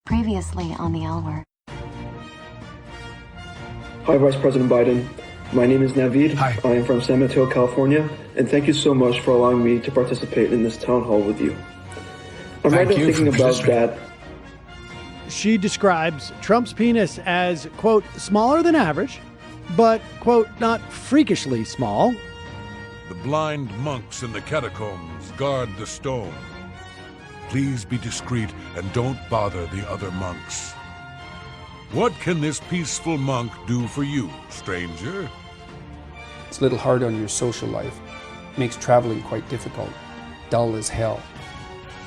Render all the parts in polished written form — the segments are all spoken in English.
Previously on the L Word. Hi, Vice President Biden. My name is Naveed. Hi. I am from San Mateo, California, and thank you so much for allowing me to participate in this town hall with you. I'm right now thinking about that. She describes Trump's penis as, quote, smaller than average, but, quote, not freakishly small. The blind monks in the catacombs guard the stone. Please be discreet and don't bother the other monks. What can this peaceful monk do for you, stranger? It's a little hard on your social life. Makes traveling quite difficult. Dull as hell.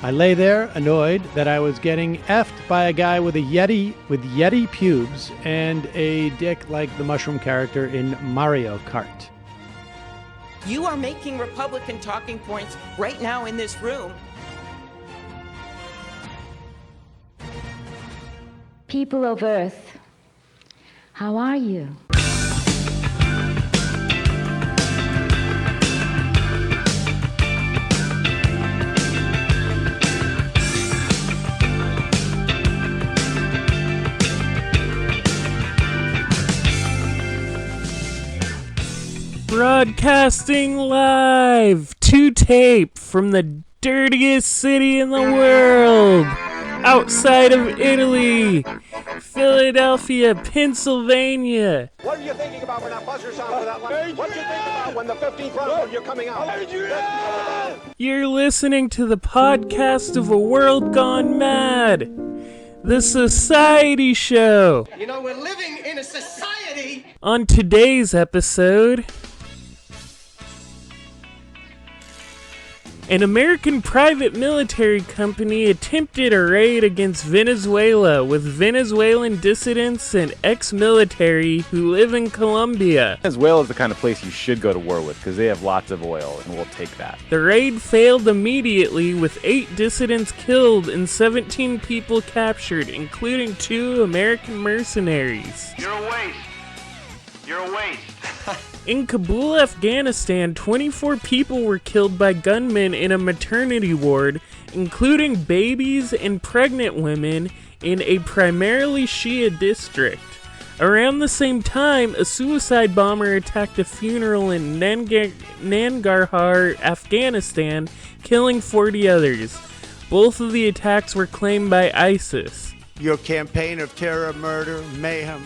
I lay there, annoyed that I was getting effed by a guy with Yeti pubes and a dick like the mushroom character in Mario Kart. You are making Republican talking points right now in this room. People of Earth, how are you? Broadcasting live to tape from the dirtiest city in the world, outside of Italy, Philadelphia, Pennsylvania. What are you thinking about when that buzzer sounds for that line? What do you think about when the 15th round when you're coming out? You're listening to the podcast of a world gone mad, the Society Show. You know, we're living in a society. On today's episode, an American private military company attempted a raid against Venezuela with Venezuelan dissidents and ex-military who live in Colombia. Venezuela is the kind of place you should go to war with because they have lots of oil, and we'll take that. The raid failed immediately with 8 dissidents killed and 17 people captured, including 2 American mercenaries. You're a waste. You're a waste. In Kabul, Afghanistan, 24 people were killed by gunmen in a maternity ward, including babies and pregnant women in a primarily Shia district. Around the same time, a suicide bomber attacked a funeral in Nangarhar, Afghanistan, killing 40 others. Both of the attacks were claimed by ISIS. Your campaign of terror, murder, mayhem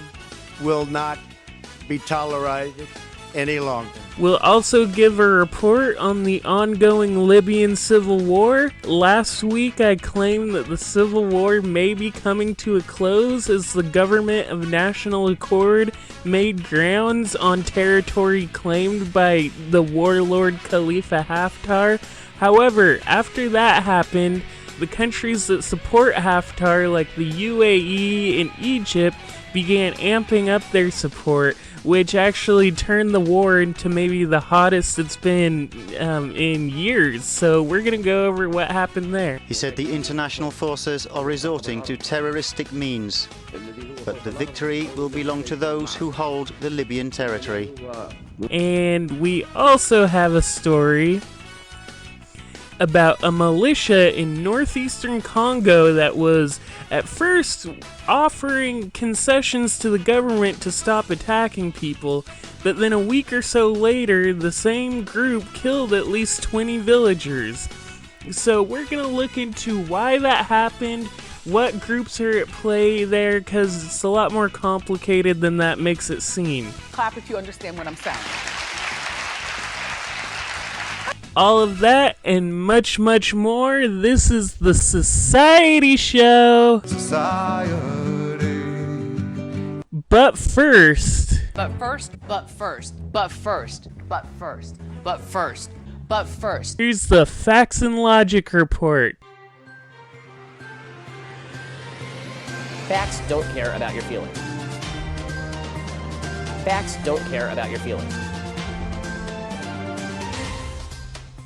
will not be tolerated any longer. We'll also give a report on the ongoing Libyan Civil War. Last week I claimed that the Civil War may be coming to a close as the government of National Accord made grounds on territory claimed by the warlord Khalifa Haftar. However, after that happened, the countries that support Haftar, like the UAE and Egypt, began amping up their support, which actually turned the war into maybe the hottest it's been in years. So we're going to go over what happened there. He said the international forces are resorting to terroristic means, but the victory will belong to those who hold the Libyan territory. And we also have a story about a militia in northeastern Congo that was at first offering concessions to the government to stop attacking people, but then a week or so later, the same group killed at least 20 villagers. So we're going to look into why that happened, what groups are at play there, because it's a lot more complicated than that makes it seem. Clap if you understand what I'm saying. All of that and much, much more. This is the Society Show. Society. But first. Here's the Facts and Logic Report. Facts don't care about your feelings. Facts don't care about your feelings.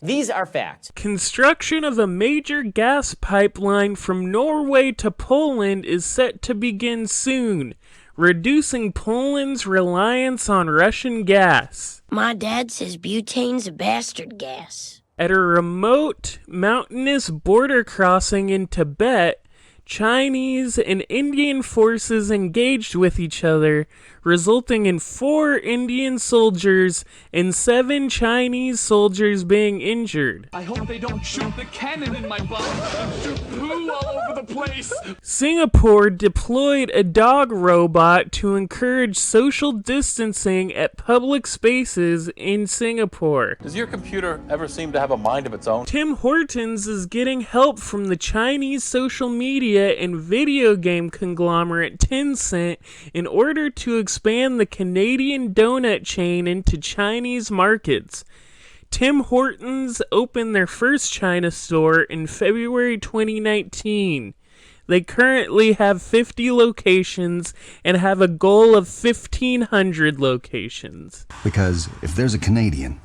These are facts. Construction of a major gas pipeline from Norway to Poland is set to begin soon, reducing Poland's reliance on Russian gas. My dad says butane's a bastard gas. At a remote, mountainous border crossing in Tibet, Chinese and Indian forces engaged with each other, resulting in 4 Indian soldiers and 7 Chinese soldiers being injured. I hope they don't shoot the cannon in my butt and shoot poo all over the place. Singapore deployed a dog robot to encourage social distancing at public spaces in Singapore. Does your computer ever seem to have a mind of its own? Tim Hortons is getting help from the Chinese social media and video game conglomerate Tencent in order to expand the Canadian donut chain into Chinese markets. Tim Hortons opened their first China store in February 2019. They currently have 50 locations and have a goal of 1,500 locations. Because if there's a Canadian,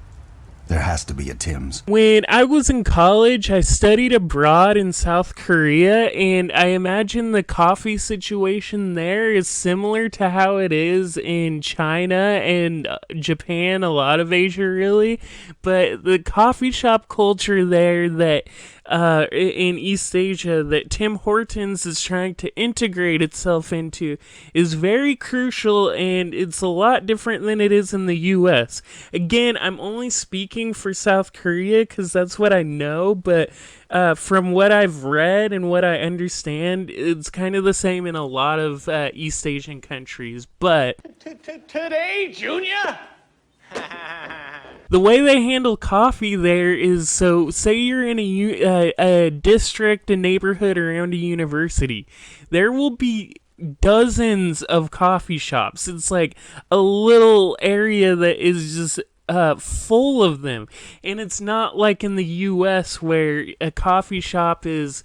there has to be a Tim's. When I was in college, I studied abroad in South Korea, and I imagine the coffee situation there is similar to how it is in China and Japan, a lot of Asia really. But the coffee shop culture there that in East Asia that Tim Hortons is trying to integrate itself into is very crucial, and it's a lot different than it is in the US. Again, I'm only speaking for South Korea because that's what I know, but from what I've read and what I understand, it's kind of the same in a lot of East Asian countries. But Today, Junior? the way they handle coffee there is, so say you're in a district, a neighborhood around a university, there will be dozens of coffee shops. It's like a little area that is just full of them. And it's not like in the US where a coffee shop is,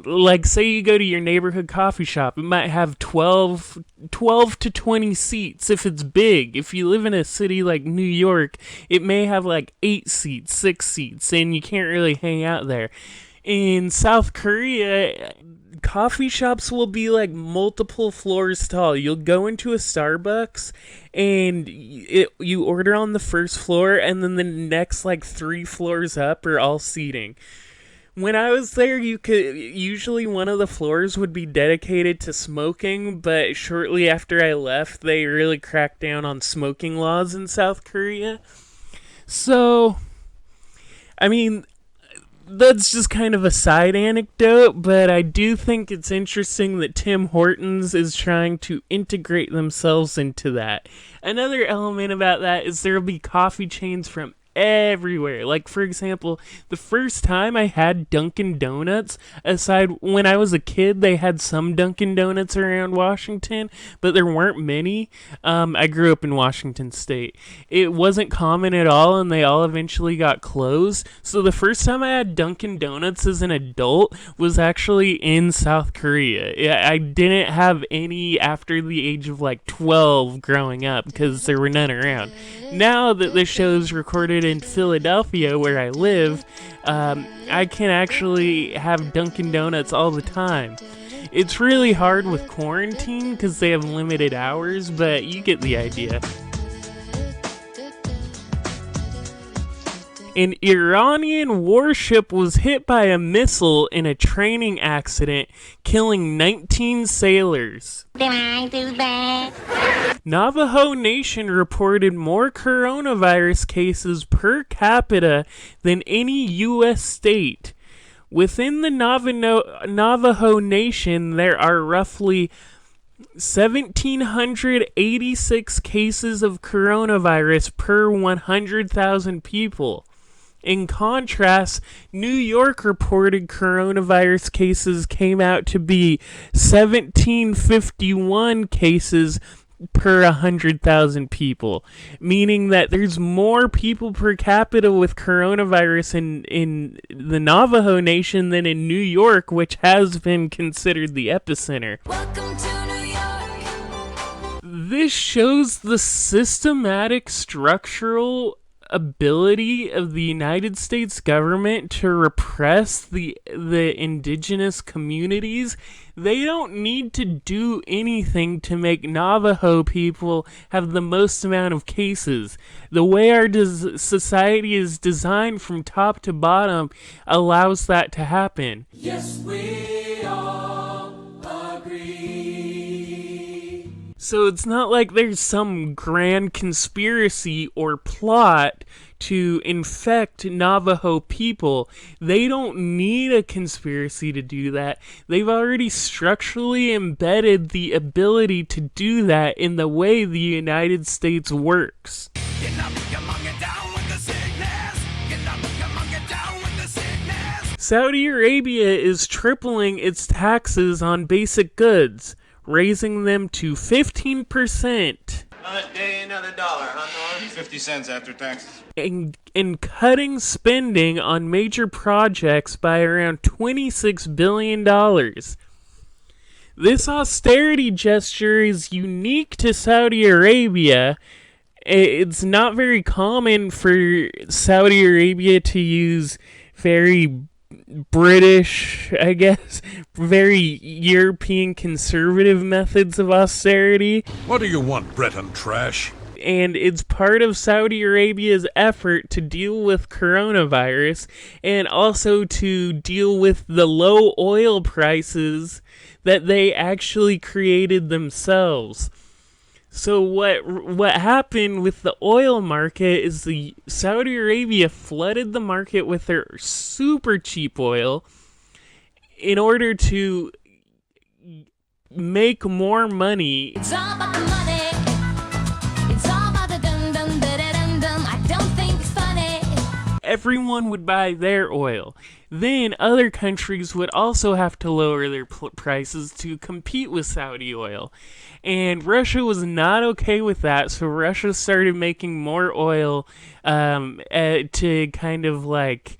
like, say you go to your neighborhood coffee shop, it might have 12 to 20 seats if it's big. If you live in a city like New York, it may have like 8 seats, 6 seats, and you can't really hang out there. In South Korea, coffee shops will be like multiple floors tall. You'll go into a Starbucks and you order on the first floor, and then the next like 3 floors up are all seating. When I was there, usually one of the floors would be dedicated to smoking, but shortly after I left, they really cracked down on smoking laws in South Korea. So, I mean, that's just kind of a side anecdote, but I do think it's interesting that Tim Hortons is trying to integrate themselves into that. Another element about that is there will be coffee chains from everywhere. Like, for example, the first time I had Dunkin' Donuts, aside when I was a kid, they had some Dunkin' Donuts around Washington, but there weren't many. I grew up in Washington State. It wasn't common at all, and they all eventually got closed. So the first time I had Dunkin' Donuts as an adult was actually in South Korea. I didn't have any after the age of like 12 growing up because there were none around. Now that the show's recorded in Philadelphia, where I live, I can actually have Dunkin' Donuts all the time. It's really hard with quarantine because they have limited hours, but you get the idea. An Iranian warship was hit by a missile in a training accident, killing 19 sailors. Did I do that? Navajo Nation reported more coronavirus cases per capita than any U.S. state. Within the Navajo Nation, there are roughly 1,786 cases of coronavirus per 100,000 people. In contrast, New York reported coronavirus cases came out to be 1,751 cases per 100,000 people, meaning that there's more people per capita with coronavirus in the Navajo Nation than in New York, which has been considered the epicenter. Welcome to New York. This shows the systematic structural ability of the United States government to repress the indigenous communities. They don't need to do anything to make Navajo people have the most amount of cases. The way our society is designed from top to bottom allows that to happen. Yes, we are. So it's not like there's some grand conspiracy or plot to infect Navajo people. They don't need a conspiracy to do that. They've already structurally embedded the ability to do that in the way the United States works. Saudi Arabia is tripling its taxes on basic goods, raising them to 15%. Another day, another dollar, huh, Norm? 50 cents after taxes. And cutting spending on major projects by around $26 billion. This austerity gesture is unique to Saudi Arabia. It's not very common for Saudi Arabia to use very British, I guess, very European conservative methods of austerity. What do you want, Breton trash? And it's part of Saudi Arabia's effort to deal with coronavirus and also to deal with the low oil prices that they actually created themselves. So what happened with the oil market is the Saudi Arabia flooded the market with their super cheap oil in order to make more money. It's all about the money. It's all about the dum dum da da dum dum. I don't think it's funny. Everyone would buy their oil. Then other countries would also have to lower their prices to compete with Saudi oil. And Russia was not okay with that, so Russia started making more oil to kind of like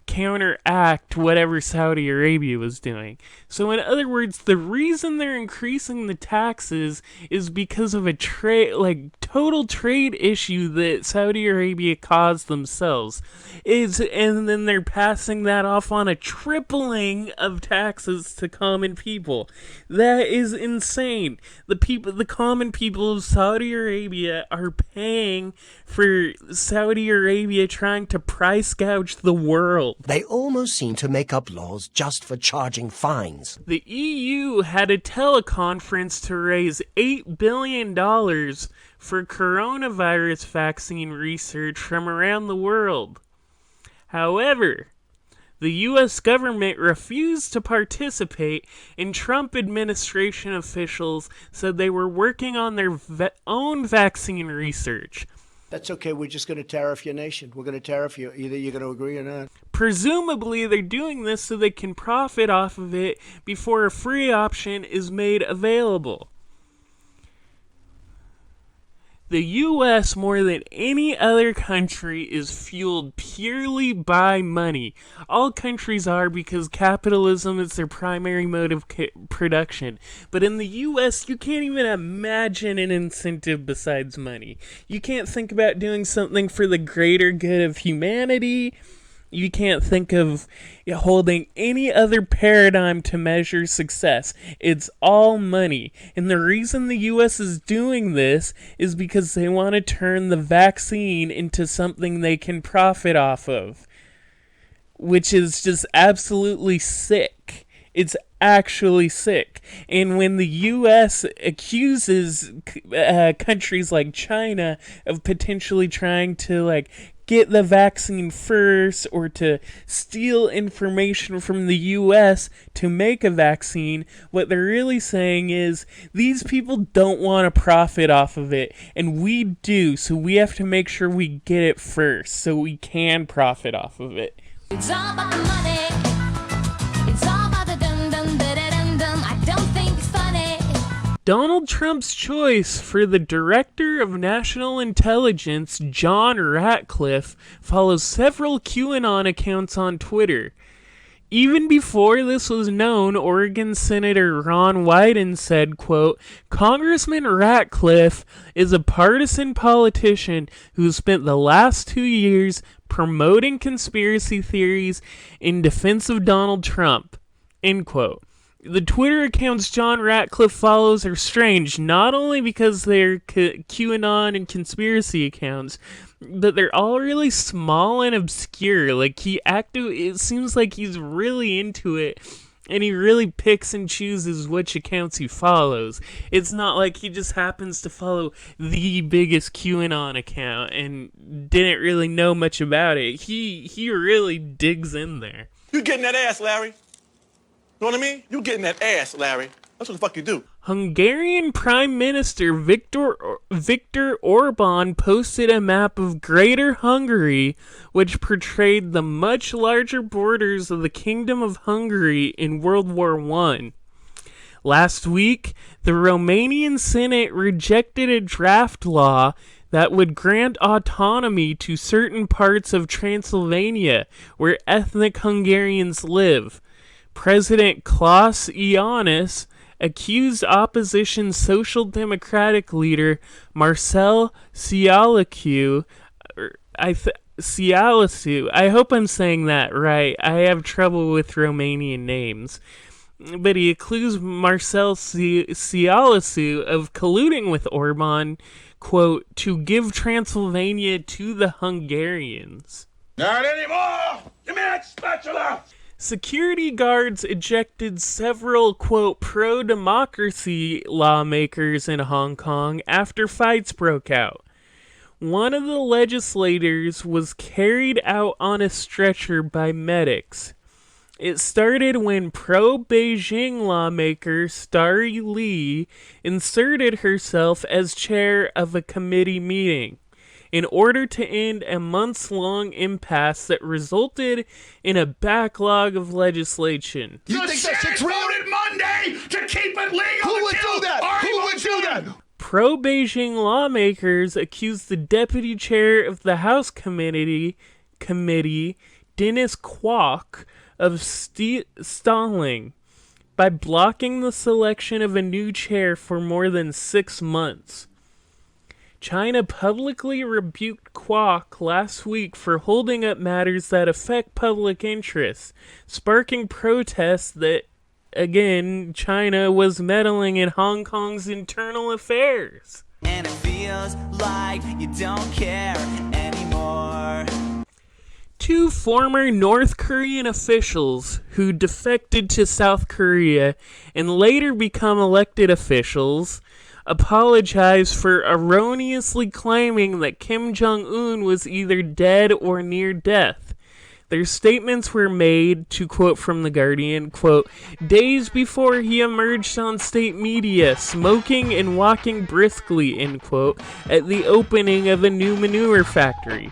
counteract whatever Saudi Arabia was doing. So in other words, the reason they're increasing the taxes is because of a total trade issue that Saudi Arabia caused themselves. And then they're passing that off on a tripling of taxes to common people. That is insane. The common people of Saudi Arabia are paying for Saudi Arabia trying to price gouge the world. They almost seem to make up laws just for charging fines. The EU had a teleconference to raise $8 billion for coronavirus vaccine research from around the world. However, the U.S. government refused to participate, and Trump administration officials said they were working on their own vaccine research. That's okay. We're just going to tariff your nation. We're going to tariff you. Either you're going to agree or not. Presumably, they're doing this so they can profit off of it before a free option is made available. The U.S., more than any other country, is fueled purely by money. All countries are, because capitalism is their primary mode of production. But in the U.S., you can't even imagine an incentive besides money. You can't think about doing something for the greater good of humanity. You can't think of holding any other paradigm to measure success. It's all money. And the reason the U.S. is doing this is because they want to turn the vaccine into something they can profit off of. Which is just absolutely sick. It's actually sick. And when the U.S. accuses countries like China of potentially trying to get the vaccine first or to steal information from the U.S. to make a vaccine, what they're really saying is these people don't want to profit off of it, and we do, so we have to make sure we get it first so we can profit off of it. It's all about the money. It's all about the dum dum da da dum dum. I don't think it's funny. Donald Trump's choice for the Director of National Intelligence, John Ratcliffe, follows several QAnon accounts on Twitter. Even before this was known, Oregon Senator Ron Wyden said, quote, "Congressman Ratcliffe is a partisan politician who spent the last 2 years promoting conspiracy theories in defense of Donald Trump," end quote. The Twitter accounts John Ratcliffe follows are strange, not only because they're QAnon and conspiracy accounts, but they're all really small and obscure. It seems like he's really into it, And he really picks and chooses which accounts he follows. It's not like he just happens to follow the biggest QAnon account and didn't really know much about it. He really digs in there. You getting that ass, Larry? You know what I mean? You getting that ass, Larry. That's what the fuck you do. Hungarian Prime Minister Viktor Orban posted a map of Greater Hungary, which portrayed the much larger borders of the Kingdom of Hungary in World War I. Last week, the Romanian Senate rejected a draft law that would grant autonomy to certain parts of Transylvania where ethnic Hungarians live. President Klaus Iohannis accused opposition Social Democratic leader Marcel Cialacu, I hope I'm saying that right. I have trouble with Romanian names. But he accused Marcel Cialacu of colluding with Orban, quote, to give Transylvania to the Hungarians. Not anymore! Give me that spatula! Security guards ejected several, quote, pro-democracy lawmakers in Hong Kong after fights broke out. One of the legislators was carried out on a stretcher by medics. It started when pro-Beijing lawmaker Starry Lee inserted herself as chair of a committee meeting in order to end a months-long impasse that resulted in a backlog of legislation. You think that shit's voted Monday to keep it legal? Who would do that? Who would do that? Pro-Beijing lawmakers accused the deputy chair of the House Committee, Dennis Kwok, of stalling by blocking the selection of a new chair for more than 6 months. China publicly rebuked Kwok last week for holding up matters that affect public interest, sparking protests that, again, China was meddling in Hong Kong's internal affairs. And it feels like you don't care anymore. 2 former North Korean officials who defected to South Korea and later become elected officials apologized for erroneously claiming that Kim Jong-un was either dead or near death. Their statements were made, to quote from The Guardian, quote, days before he emerged on state media, smoking and walking briskly, end quote, at the opening of a new manure factory.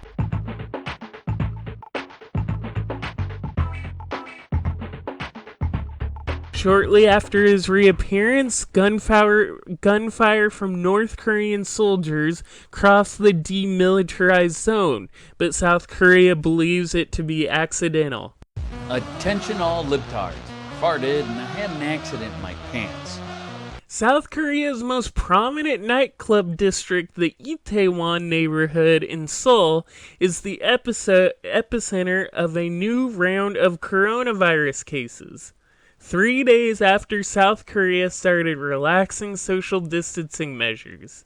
Shortly after his reappearance, gunfire from North Korean soldiers crossed the demilitarized zone, but South Korea believes it to be accidental. Attention all libtards. Farted and I had an accident in my pants. South Korea's most prominent nightclub district, the Itaewon neighborhood in Seoul, is the epicenter of a new round of coronavirus cases. 3 days after South Korea started relaxing social distancing measures.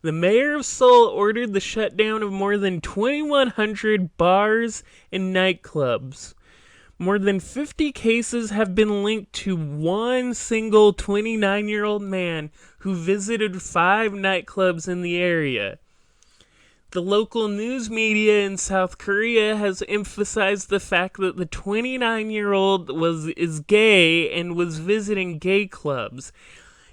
The mayor of Seoul ordered the shutdown of more than 2,100 bars and nightclubs. More than 50 cases have been linked to one single 29-year-old man who visited 5 nightclubs in the area. The local news media in South Korea has emphasized the fact that the 29-year-old is gay and was visiting gay clubs.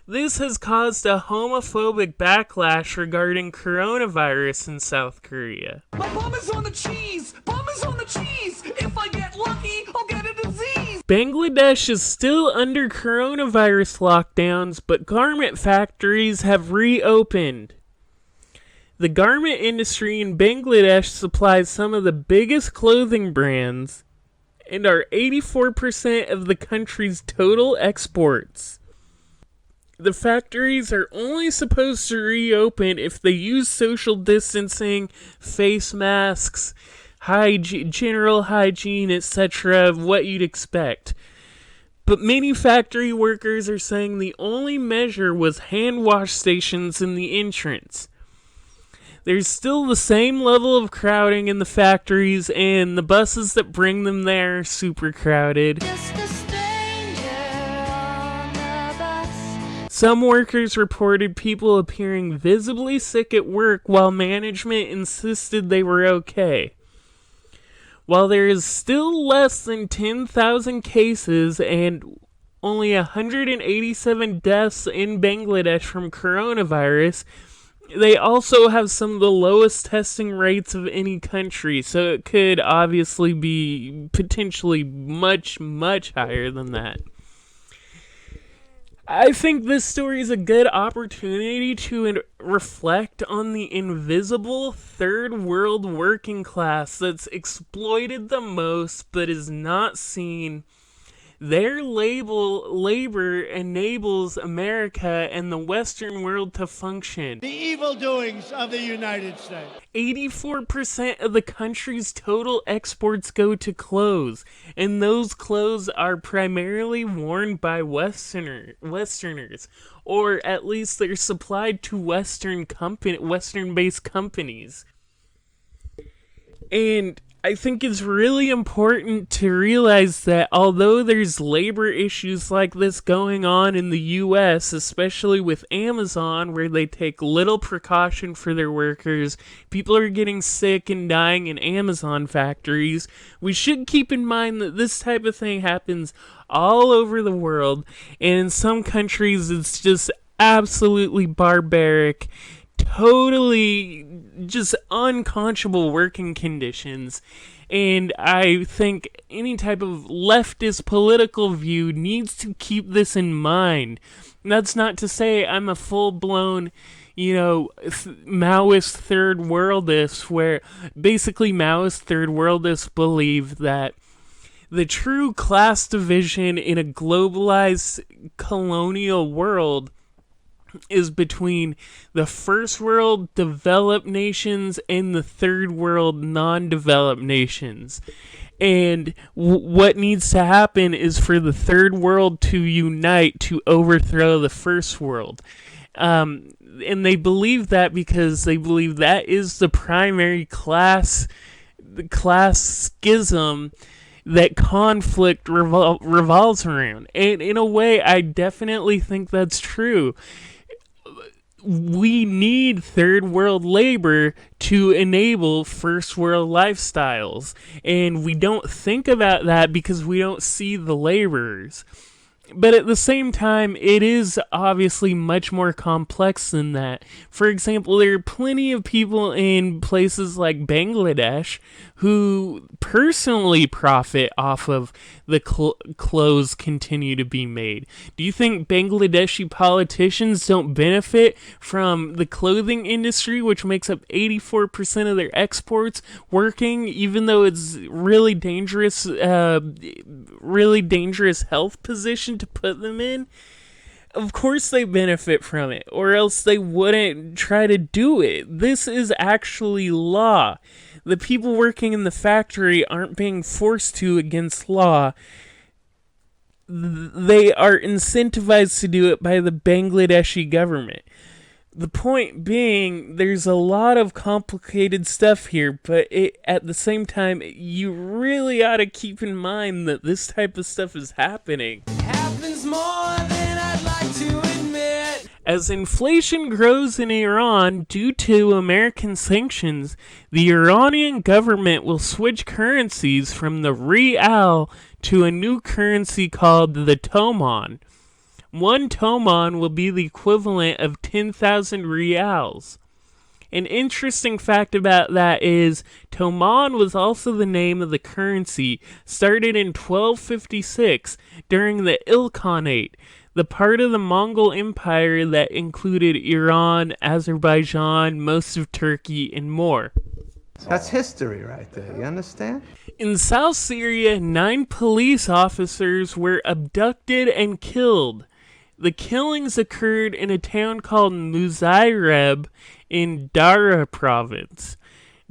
This has caused a homophobic backlash regarding coronavirus in South Korea. My bum is on the cheese! Bum is on the cheese! If I get lucky, I'll get a disease! Bangladesh is still under coronavirus lockdowns, but garment factories have reopened. The garment industry in Bangladesh supplies some of the biggest clothing brands and are 84% of the country's total exports. The factories are only supposed to reopen if they use social distancing, face masks, general hygiene, etc., what you'd expect. But many factory workers are saying the only measure was hand wash stations in the entrance. There's still the same level of crowding in the factories, and the buses that bring them there are super crowded. Just a stranger Some workers reported people appearing visibly sick at work while management insisted they were okay. While there is still less than 10,000 cases and only 187 deaths in Bangladesh from coronavirus, they also have some of the lowest testing rates of any country, so it could obviously be potentially much, much higher than that. I think this story is a good opportunity to reflect on the invisible third world working class that's exploited the most but is not seen. Their labor enables America and the Western world to function. The evil doings of the United States. 84% of the country's total exports go to clothes, and those clothes are primarily worn by Westerners, or at least they're supplied to Western-based companies. And I think it's really important to realize that although there's labor issues like this going on in the U.S., especially with Amazon, where they take little precaution for their workers, people are getting sick and dying in Amazon factories, we should keep in mind that this type of thing happens all over the world, and in some countries it's just absolutely barbaric, totally just unconscionable working conditions. And I think any type of leftist political view needs to keep this in mind. That's not to say I'm a full-blown, Maoist third worldist, where basically Maoist third worldists believe that the true class division in a globalized colonial world is between the first world developed nations and the third world non-developed nations. And what needs to happen is for the third world to unite to overthrow the first world. And they believe that because they believe that is the primary class schism that conflict revolves around. And in a way, I definitely think that's true. We need third world labor to enable first world lifestyles. And we don't think about that because we don't see the laborers. But at the same time, it is obviously much more complex than that. For example, there are plenty of people in places like Bangladesh who personally profit off of the clothes continue to be made. Do you think Bangladeshi politicians don't benefit from the clothing industry, which makes up 84% of their exports, working, even though it's really dangerous health position to put them in? Of course they benefit from it, or else they wouldn't try to do it. This is actually law. The people working in the factory aren't being forced to against law. They are incentivized to do it by the Bangladeshi government. The point being, there's a lot of complicated stuff here, but at the same time, you really ought to keep in mind that this type of stuff is happening. It happens more than I'd like to admit. As inflation grows in Iran due to American sanctions, the Iranian government will switch currencies from the rial to a new currency called the toman. One toman will be the equivalent of 10,000 rials. An interesting fact about that is toman was also the name of the currency started in 1256 during the Ilkhanate, the part of the Mongol Empire that included Iran, Azerbaijan, most of Turkey, and more. That's history right there, you understand? In South Syria, 9 police officers were abducted and killed. The killings occurred in a town called Muzayreb in Dara province.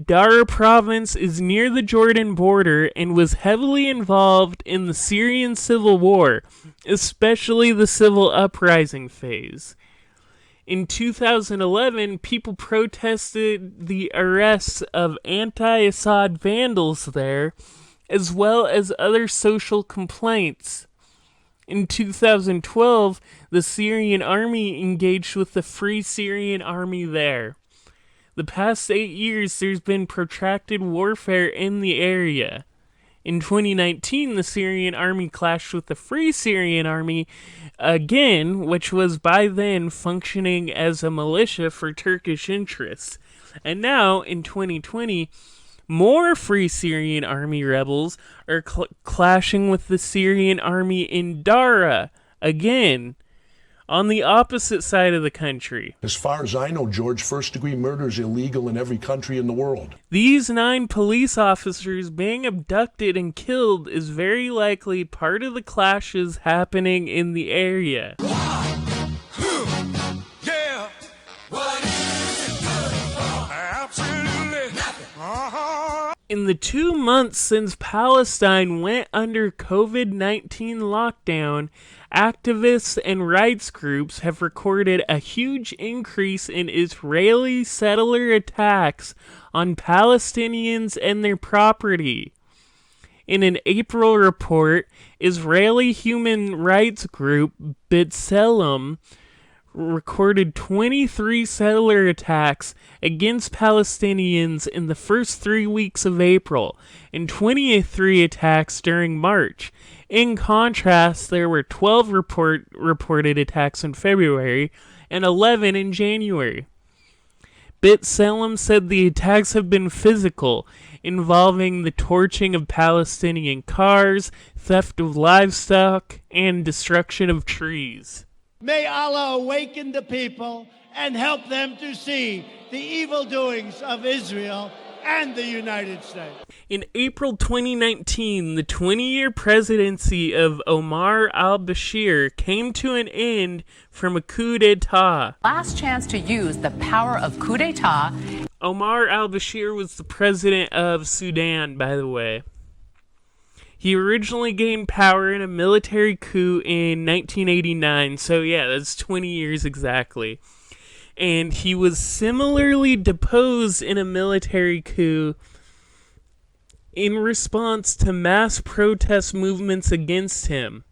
Dara province is near the Jordan border and was heavily involved in the Syrian Civil War, especially the civil uprising phase. In 2011, people protested the arrests of anti-Assad vandals there, as well as other social complaints. In 2012, the Syrian army engaged with the Free Syrian Army there. The past 8 years, there's been protracted warfare in the area. In 2019, the Syrian army clashed with the Free Syrian Army again, which was by then functioning as a militia for Turkish interests. And now, in 2020, more Free Syrian Army rebels are clashing with the Syrian army in Dara again, on the opposite side of the country. As far as I know, George, first-degree murder is illegal in every country in the world. These 9 police officers being abducted and killed is very likely part of the clashes happening in the area. In the 2 months since Palestine went under COVID-19 lockdown, activists and rights groups have recorded a huge increase in Israeli settler attacks on Palestinians and their property. In an April report, Israeli human rights group B'Tselem recorded 23 settler attacks against Palestinians in the first 3 weeks of April, and 23 attacks during March. In contrast, there were 12 reported attacks in February and 11 in January. B'Tselem said the attacks have been physical, involving the torching of Palestinian cars, theft of livestock, and destruction of trees. May Allah awaken the people and help them to see the evil doings of Israel and the United States. In April 2019, the 20-year presidency of Omar al-Bashir came to an end from a coup d'etat. Last chance to use the power of coup d'etat. Omar al-Bashir was the president of Sudan, by the way. He originally gained power in a military coup in 1989, so yeah, that's 20 years exactly. And he was similarly deposed in a military coup in response to mass protest movements against him.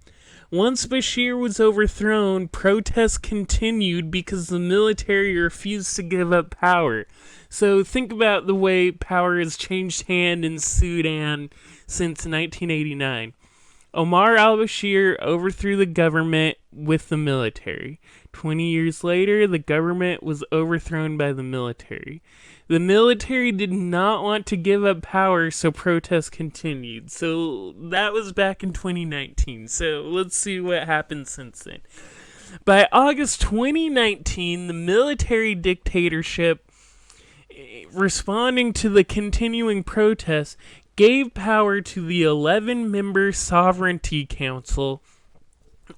Once Bashir was overthrown, protests continued because the military refused to give up power. So think about the way power has changed hand in Sudan since 1989. Omar al-Bashir overthrew the government with the military. 20 years later, the government was overthrown by the military. The military did not want to give up power, so protests continued. So that was back in 2019. So let's see what happened since then. By August 2019, the military dictatorship, responding to the continuing protests, gave power to the 11-member Sovereignty Council,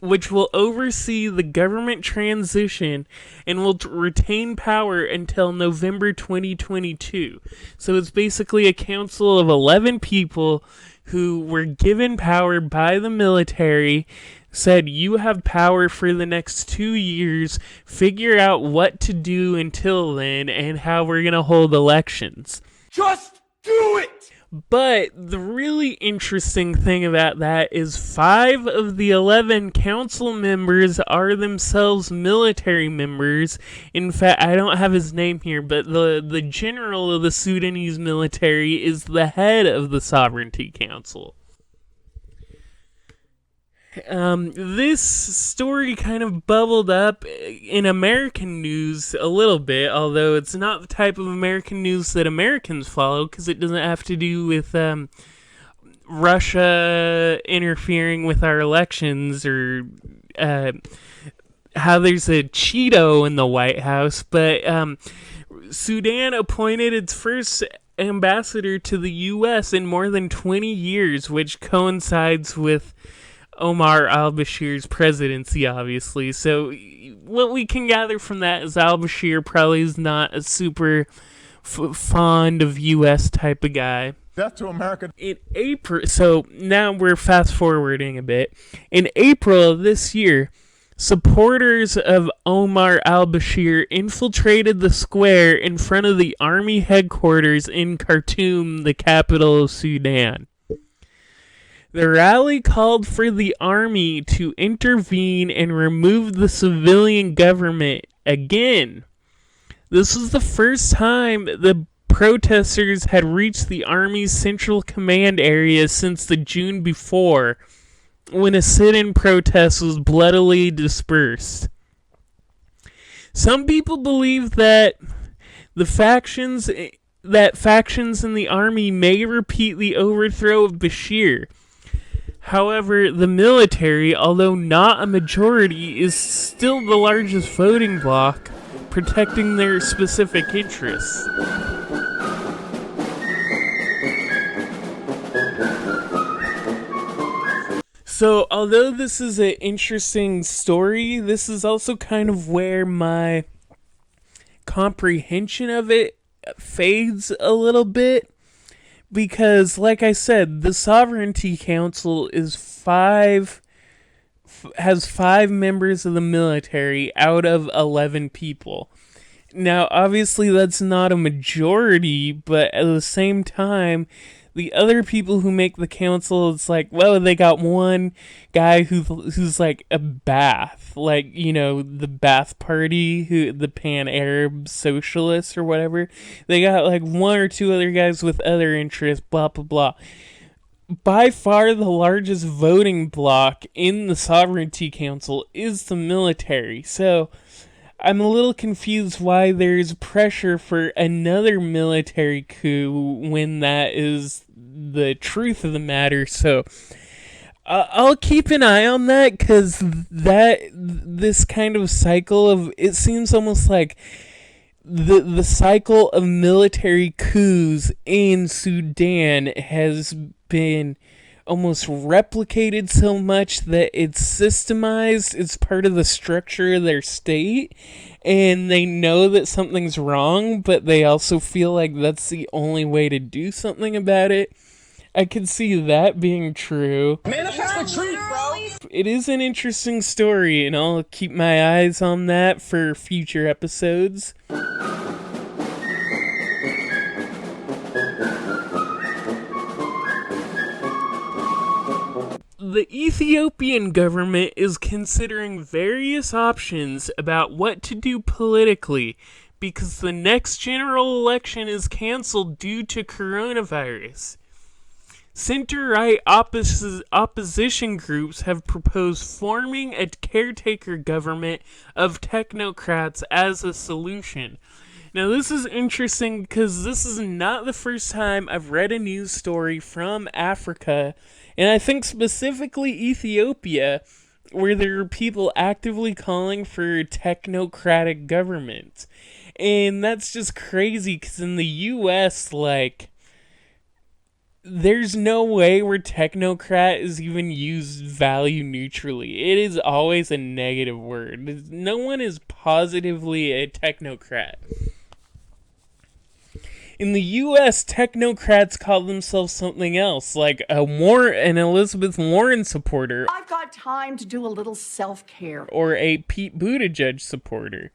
which will oversee the government transition and will retain power until November 2022. So it's basically a council of 11 people who were given power by the military, said, you have power for the next 2 years, figure out what to do until then and how we're going to hold elections. Just do it! But the really interesting thing about that is 5 of the 11 council members are themselves military members. In fact, I don't have his name here, but the general of the Sudanese military is the head of the Sovereignty Council. This story kind of bubbled up in American news a little bit, although it's not the type of American news that Americans follow, because it doesn't have to do with Russia interfering with our elections or how there's a Cheeto in the White House, but Sudan appointed its first ambassador to the U.S. in more than 20 years, which coincides with Omar al-Bashir's presidency, obviously. So what we can gather from that is al-Bashir probably is not a super fond of U.S. type of guy. Death to America. In April, so now we're fast forwarding a bit. In April of this year, supporters of Omar al-Bashir infiltrated the square in front of the army headquarters in Khartoum, the capital of Sudan. The rally called for the army to intervene and remove the civilian government again. This was the first time the protesters had reached the army's central command area since the June before, when a sit-in protest was bloodily dispersed. Some people believe that factions in the army may repeat the overthrow of Bashir. However, the military, although not a majority, is still the largest voting bloc, protecting their specific interests. So, although this is an interesting story, this is also kind of where my comprehension of it fades a little bit. Because, like I said, the Sovereignty Council has 5 members of the military out of 11 people. Now, obviously, that's not a majority, but at the same time, the other people who make the council, it's like, well, they got one guy who's like a Ba'ath, like, you know, the Ba'ath Party, the Pan-Arab Socialists or whatever. They got like 1 or 2 other guys with other interests, blah, blah, blah. By far the largest voting bloc in the Sovereignty Council is the military, so I'm a little confused why there's pressure for another military coup when that is the truth of the matter. So I'll keep an eye on that, because this kind of cycle of, it seems almost like the cycle of military coups in Sudan has been almost replicated so much that it's systemized, it's part of the structure of their state, and they know that something's wrong, but they also feel like that's the only way to do something about it. I could see that being true. Manifest the truth, bro! It is an interesting story, and I'll keep my eyes on that for future episodes. The Ethiopian government is considering various options about what to do politically because the next general election is canceled due to coronavirus. Center-right opposition groups have proposed forming a caretaker government of technocrats as a solution. Now, this is interesting because this is not the first time I've read a news story from Africa, and I think specifically Ethiopia, where there are people actively calling for technocratic government. And that's just crazy, because in the U.S., like, there's no way where technocrat is even used value neutrally. It is always a negative word. No one is positively a technocrat. In the U.S., technocrats call themselves something else, like an Elizabeth Warren supporter. I've got time to do a little self-care. Or a Pete Buttigieg supporter.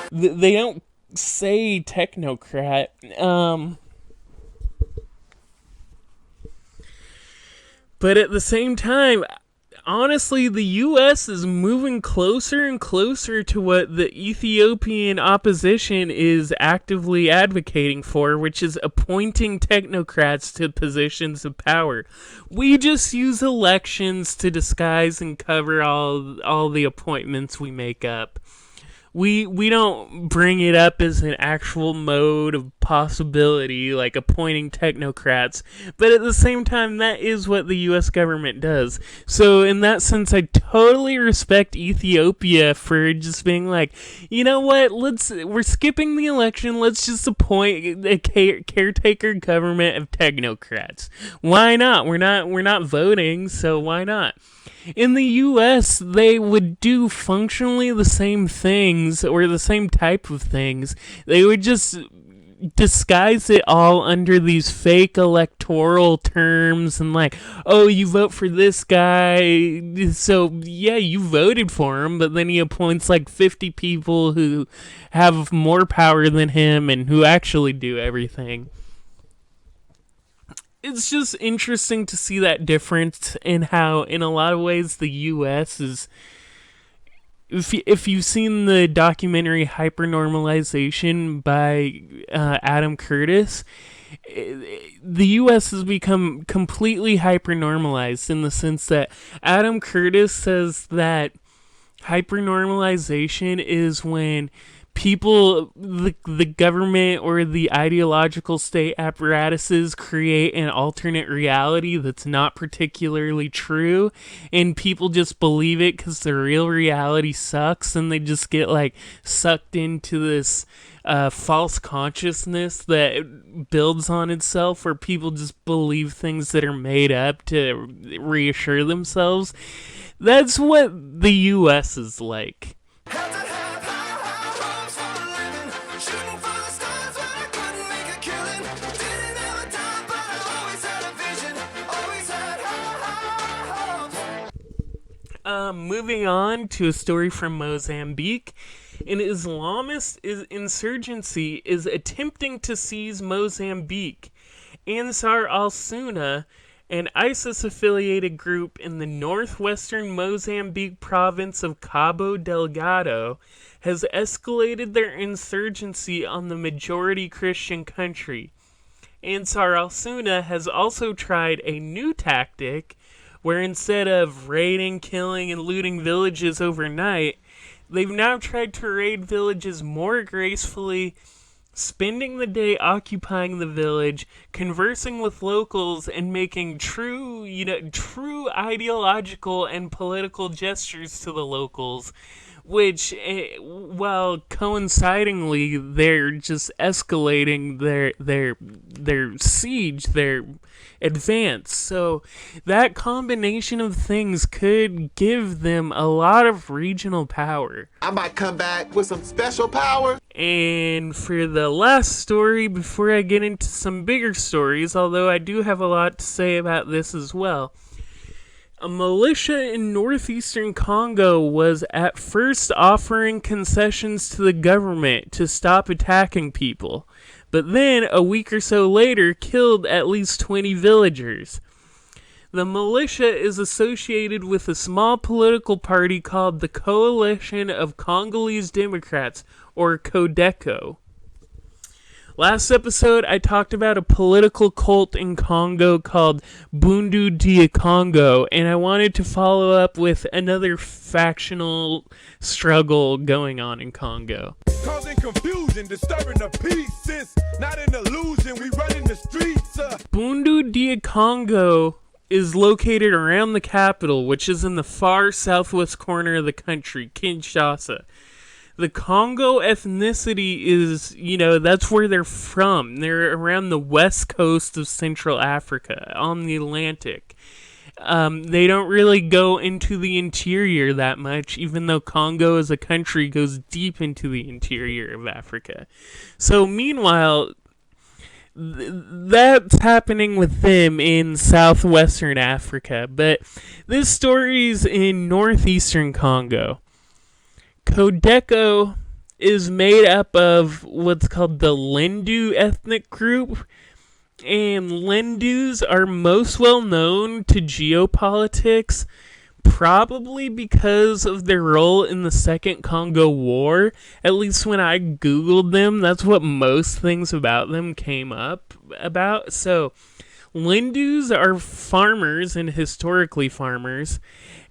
They don't say technocrat. But at the same time, honestly, the U.S. is moving closer and closer to what the Ethiopian opposition is actively advocating for, which is appointing technocrats to positions of power. We just use elections to disguise and cover all the appointments we make up. We don't bring it up as an actual mode of possibility, like appointing technocrats, but at the same time, that is what the U.S. government does. So in that sense, I totally respect Ethiopia for just being like, you know what, we're skipping the election, let's just appoint a caretaker government of technocrats. Why not? We're not voting, so why not? In the U.S., they would do functionally the same things, or the same type of things. They would just disguise it all under these fake electoral terms and like, oh, you vote for this guy, so yeah, you voted for him, but then he appoints like 50 people who have more power than him and who actually do everything. it's just interesting to see that difference in how, in a lot of ways, the U.S. is... If you've seen the documentary Hypernormalization by Adam Curtis, the U.S. has become completely hypernormalized in the sense that Adam Curtis says that hypernormalization is when people, the government or the ideological state apparatuses create an alternate reality that's not particularly true, and people just believe it because the real reality sucks, and they just get like sucked into this false consciousness that builds on itself, where people just believe things that are made up to reassure themselves. That's what the U.S. is like. Moving on to a story from Mozambique. An Islamist insurgency is attempting to seize Mozambique. Ansar al-Sunna, an ISIS-affiliated group in the northwestern Mozambique province of Cabo Delgado, has escalated their insurgency on the majority Christian country. Ansar al-Sunna has also tried a new tactic where instead of raiding, killing, and looting villages overnight, they've now tried to raid villages more gracefully, spending the day occupying the village, conversing with locals, and making true ideological and political gestures to the locals, which, while coincidingly, they're just escalating their siege, their advance. So that combination of things could give them a lot of regional power. I might come back with some special power. And for the last story, before I get into some bigger stories, although I do have a lot to say about this as well, a militia in northeastern Congo was at first offering concessions to the government to stop attacking people, but then a week or so later killed at least 20 villagers. The militia is associated with a small political party called the Coalition of Congolese Democrats, or CODECO. Last episode, I talked about a political cult in Congo called Bundu dia Congo, and I wanted to follow up with another factional struggle going on in Congo. Causing confusion, disturbing the peace. It's not an illusion, we run in the streets. Bundu dia Congo is located around the capital, which is in the far southwest corner of the country, Kinshasa. The Congo ethnicity is, that's where they're from. They're around the west coast of Central Africa, on the Atlantic. They don't really go into the interior that much, even though Congo as a country goes deep into the interior of Africa. So meanwhile, that's happening with them in southwestern Africa. But this story's in northeastern Congo. CODECO is made up of what's called the Lendu ethnic group, and Lendus are most well known to geopolitics, probably because of their role in the Second Congo War. At least when I googled them, that's what most things about them came up about. So Lendus are farmers, and historically farmers,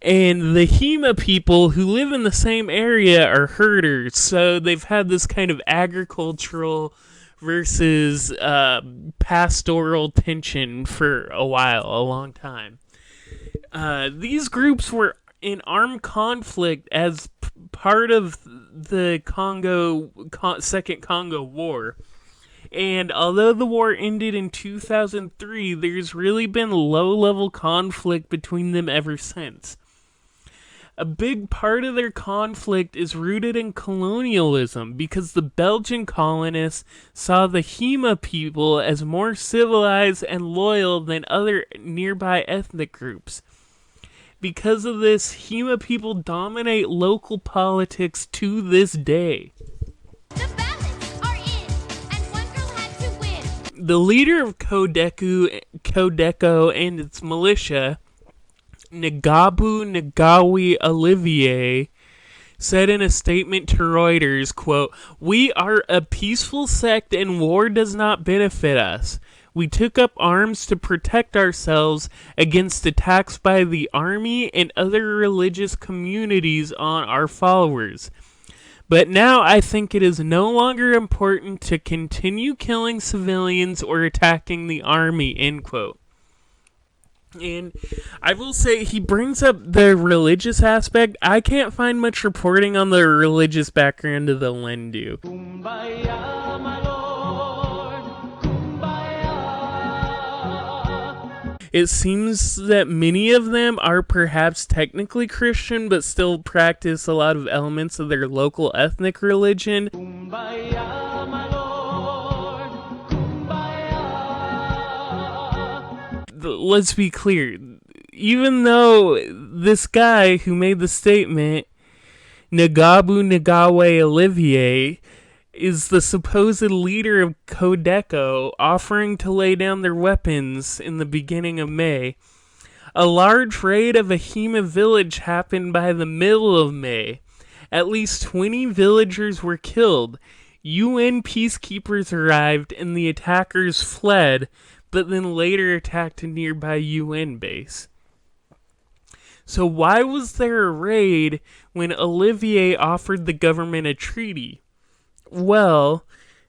and the Hema people who live in the same area are herders, so they've had this kind of agricultural versus pastoral tension for a long time. These groups were in armed conflict as part of the Second Congo War. And although the war ended in 2003, there's really been low-level conflict between them ever since. A big part of their conflict is rooted in colonialism, because the Belgian colonists saw the Hema people as more civilized and loyal than other nearby ethnic groups. Because of this, Hema people dominate local politics to this day. The leader of CODECO and its militia, Ngabu Ngawi Olivier, said in a statement to Reuters, quote, "We are a peaceful sect and war does not benefit us. We took up arms to protect ourselves against attacks by the army and other religious communities on our followers. But now I think it is no longer important to continue killing civilians or attacking the army," end quote. And I will say, he brings up the religious aspect. I can't find much reporting on the religious background of the Lendu. It seems that many of them are perhaps technically Christian, but still practice a lot of elements of their local ethnic religion. Let's be clear, even though this guy who made the statement, Ngabu Ngawe Olivier, is the supposed leader of CODECO, offering to lay down their weapons in the beginning of May, a large raid of a Hema village happened by the middle of May. At least 20 villagers were killed. UN peacekeepers arrived and the attackers fled, but then later attacked a nearby UN base. So why was there a raid when Olivier offered the government a treaty? Well,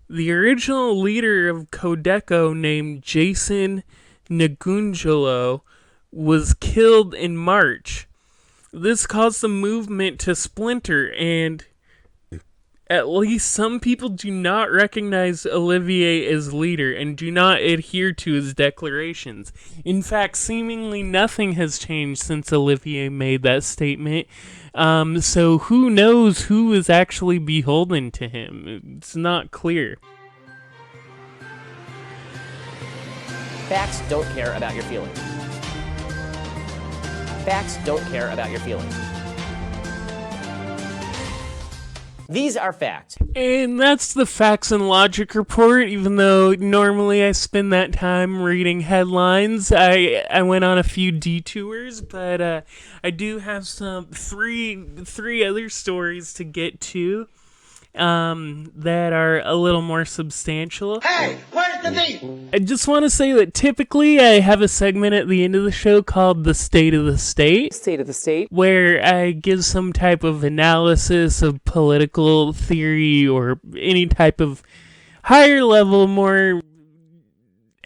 the original leader of CODECO, named Jason Ngunjalo, was killed in March. This caused the movement to splinter, and at least some people do not recognize Olivier as leader and do not adhere to his declarations. In fact, seemingly nothing has changed since Olivier made that statement. So who knows who is actually beholden to him? It's not clear. Facts don't care about your feelings. Facts don't care about your feelings. These are facts. And that's the Facts and Logic report. Even though normally I spend that time reading headlines, I went on a few detours, but I do have three other stories to get to that are a little more substantial. Hey, where's the beef? I just want to say that typically I have a segment at the end of the show called The State of the State. State of the State. Where I give some type of analysis of political theory or any type of higher level, more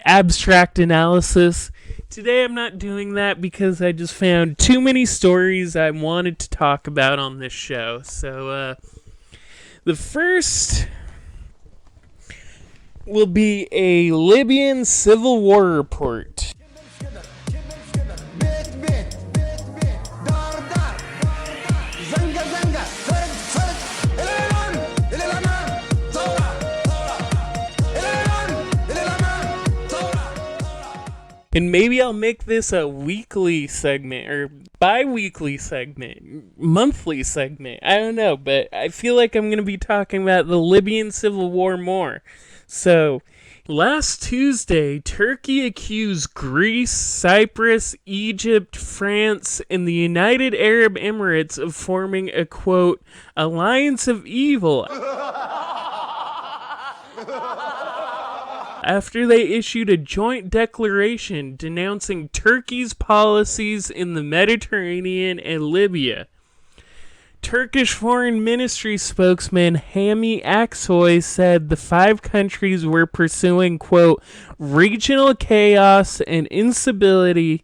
abstract analysis. Today I'm not doing that because I just found too many stories I wanted to talk about on this show. So, the first will be a Libyan Civil War report. And maybe I'll make this a weekly segment, or bi-weekly segment, monthly segment, I don't know, but I feel like I'm going to be talking about the Libyan Civil War more. So, last Tuesday, Turkey accused Greece, Cyprus, Egypt, France, and the United Arab Emirates of forming a, quote, alliance of evil, after they issued a joint declaration denouncing Turkey's policies in the Mediterranean and Libya. Turkish Foreign Ministry spokesman Hami Aksoy said the five countries were pursuing, quote, regional chaos and instability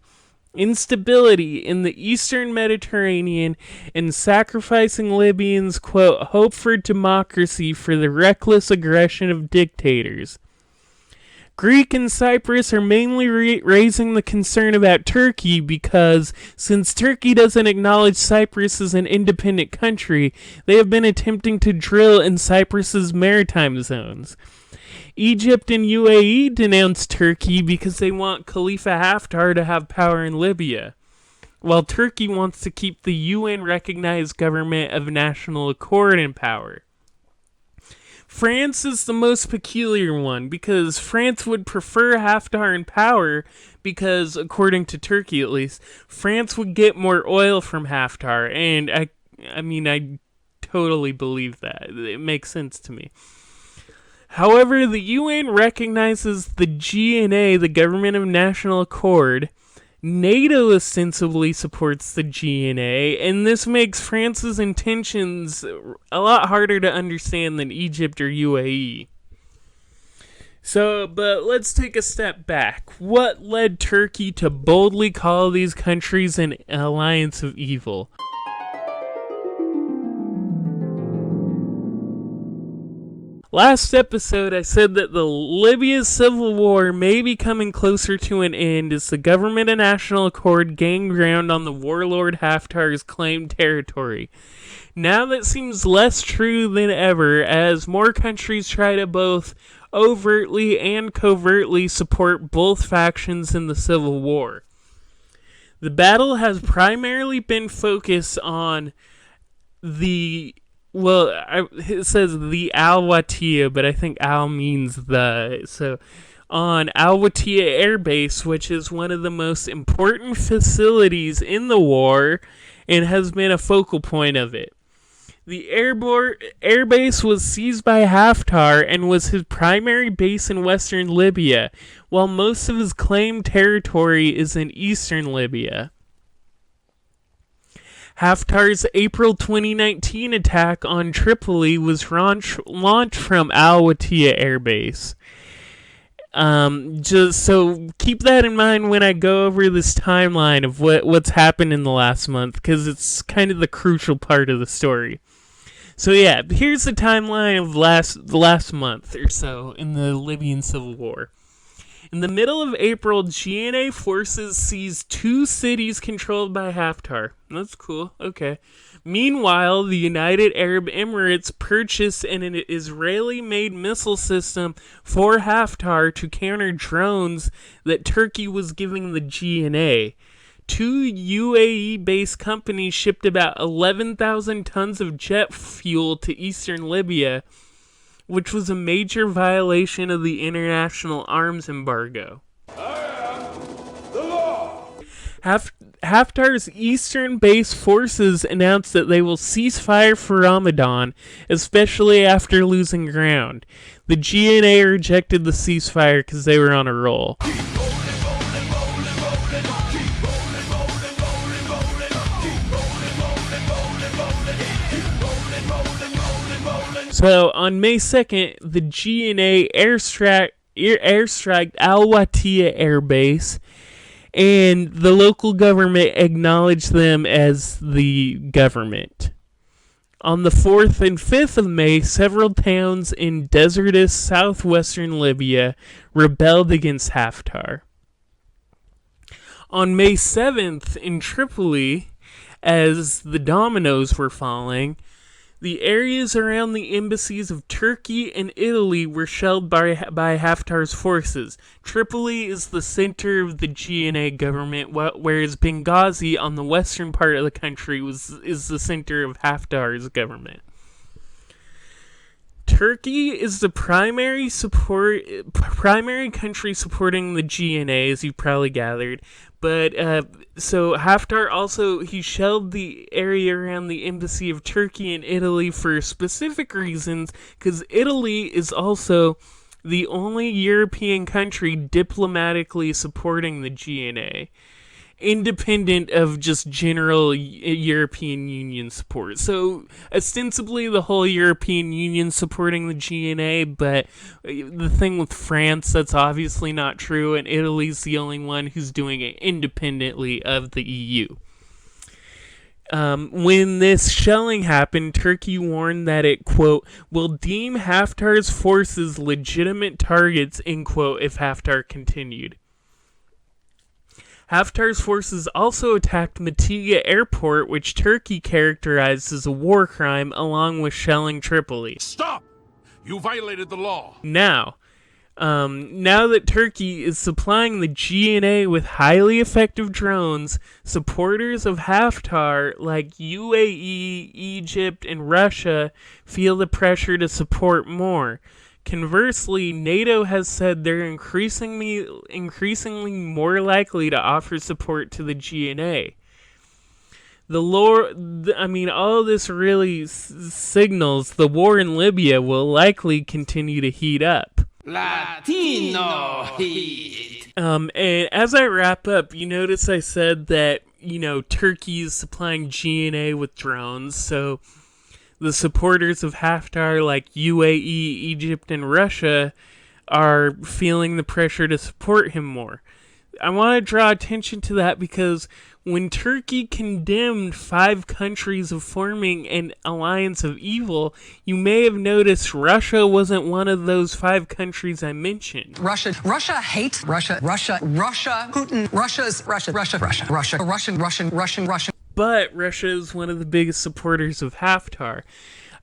in the eastern Mediterranean and sacrificing Libyans, quote, hope for democracy for the reckless aggression of dictators. Greece and Cyprus are mainly raising the concern about Turkey because, since Turkey doesn't acknowledge Cyprus as an independent country, they have been attempting to drill in Cyprus's maritime zones. Egypt and UAE denounced Turkey because they want Khalifa Haftar to have power in Libya, while Turkey wants to keep the UN-recognized government of national accord in power. France is the most peculiar one, because France would prefer Haftar in power because, according to Turkey at least, France would get more oil from Haftar, and I totally believe that. It makes sense to me. However, the UN recognizes the GNA, the Government of National Accord. NATO ostensibly supports the GNA, and this makes France's intentions a lot harder to understand than Egypt or UAE. But let's take a step back. What led Turkey to boldly call these countries an alliance of evil? Last episode, I said that the Libyan Civil War may be coming closer to an end as the Government of National Accord gained ground on the warlord Haftar's claimed territory. Now that seems less true than ever as more countries try to both overtly and covertly support both factions in the Civil War. The battle has primarily been focused on it says the Al-Watiya, but I think Al means the. So, on Al-Watiya Air Base, which is one of the most important facilities in the war and has been a focal point of it. The air base was seized by Haftar and was his primary base in western Libya, while most of his claimed territory is in eastern Libya. Haftar's April 2019 attack on Tripoli was launched from Al-Watiya Air Base. Just so keep that in mind when I go over this timeline of what's happened in the last month, because it's kind of the crucial part of the story. So yeah, here's the timeline of the last month or so in the Libyan Civil War. In the middle of April, GNA forces seized 2 cities controlled by Haftar. That's cool. Okay. Meanwhile, the United Arab Emirates purchased an Israeli-made missile system for Haftar to counter drones that Turkey was giving the GNA. 2 UAE-based companies shipped about 11,000 tons of jet fuel to eastern Libya, which was a major violation of the international arms embargo. Haftar's eastern base forces announced that they will cease fire for Ramadan, especially after losing ground. The GNA rejected the ceasefire because they were on a roll. So, on May 2nd, the GNA airstriked Al-Watiya Air Base, and the local government acknowledged them as the government. On the 4th and 5th of May, several towns in desertous southwestern Libya rebelled against Haftar. On May 7th, in Tripoli, as the dominoes were falling, the areas around the embassies of Turkey and Italy were shelled by Haftar's forces. Tripoli is the center of the GNA government, whereas Benghazi, on the western part of the country, is the center of Haftar's government. Turkey is the primary country supporting the GNA, as you probably gathered. But, so Haftar also, he shelled the area around the embassy of Turkey and Italy for specific reasons, because Italy is also the only European country diplomatically supporting the GNA, independent of just general European Union support. So, ostensibly, the whole European Union supporting the GNA, but the thing with France, that's obviously not true, and Italy's the only one who's doing it independently of the EU. When this shelling happened, Turkey warned that it, quote, will deem Haftar's forces legitimate targets, end quote, if Haftar continued. Haftar's forces also attacked Matiga Airport, which Turkey characterized as a war crime, along with shelling Tripoli. Stop! You violated the law. Now, Now that Turkey is supplying the GNA with highly effective drones, supporters of Haftar like UAE, Egypt, and Russia feel the pressure to support more. Conversely, NATO has said they're increasingly more likely to offer support to the GNA. All of this really signals the war in Libya will likely continue to heat up. Latino heat. And as I wrap up, you notice I said that, Turkey is supplying GNA with drones, so the supporters of Haftar like UAE, Egypt, and Russia are feeling the pressure to support him more. I want to draw attention to that because when Turkey condemned 5 countries of forming an alliance of evil, you may have noticed Russia wasn't one of those 5 countries I mentioned. Russia hates Russia, Putin, Russian. But Russia is one of the biggest supporters of Haftar.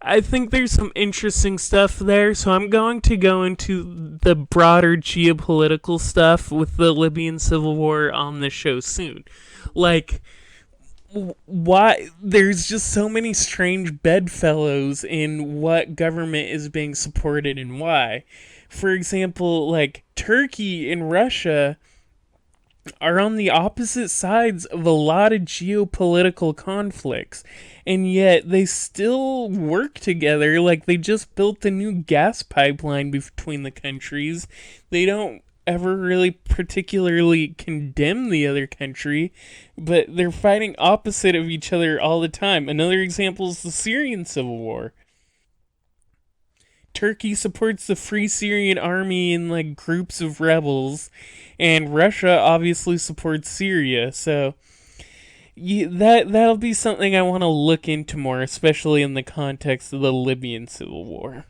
I think there's some interesting stuff there, so I'm going to go into the broader geopolitical stuff with the Libyan Civil War on the show soon. Like, why there's just so many strange bedfellows in what government is being supported and why. For example, like, Turkey and Russia are on the opposite sides of a lot of geopolitical conflicts, and yet they still work together. Like, they just built a new gas pipeline between the countries. They don't ever really particularly condemn the other country, but they're fighting opposite of each other all the time. Another example is the Syrian Civil War. Turkey supports the Free Syrian Army and like groups of rebels, and Russia obviously supports Syria. So that'll be something I want to look into more, especially in the context of the Libyan Civil War.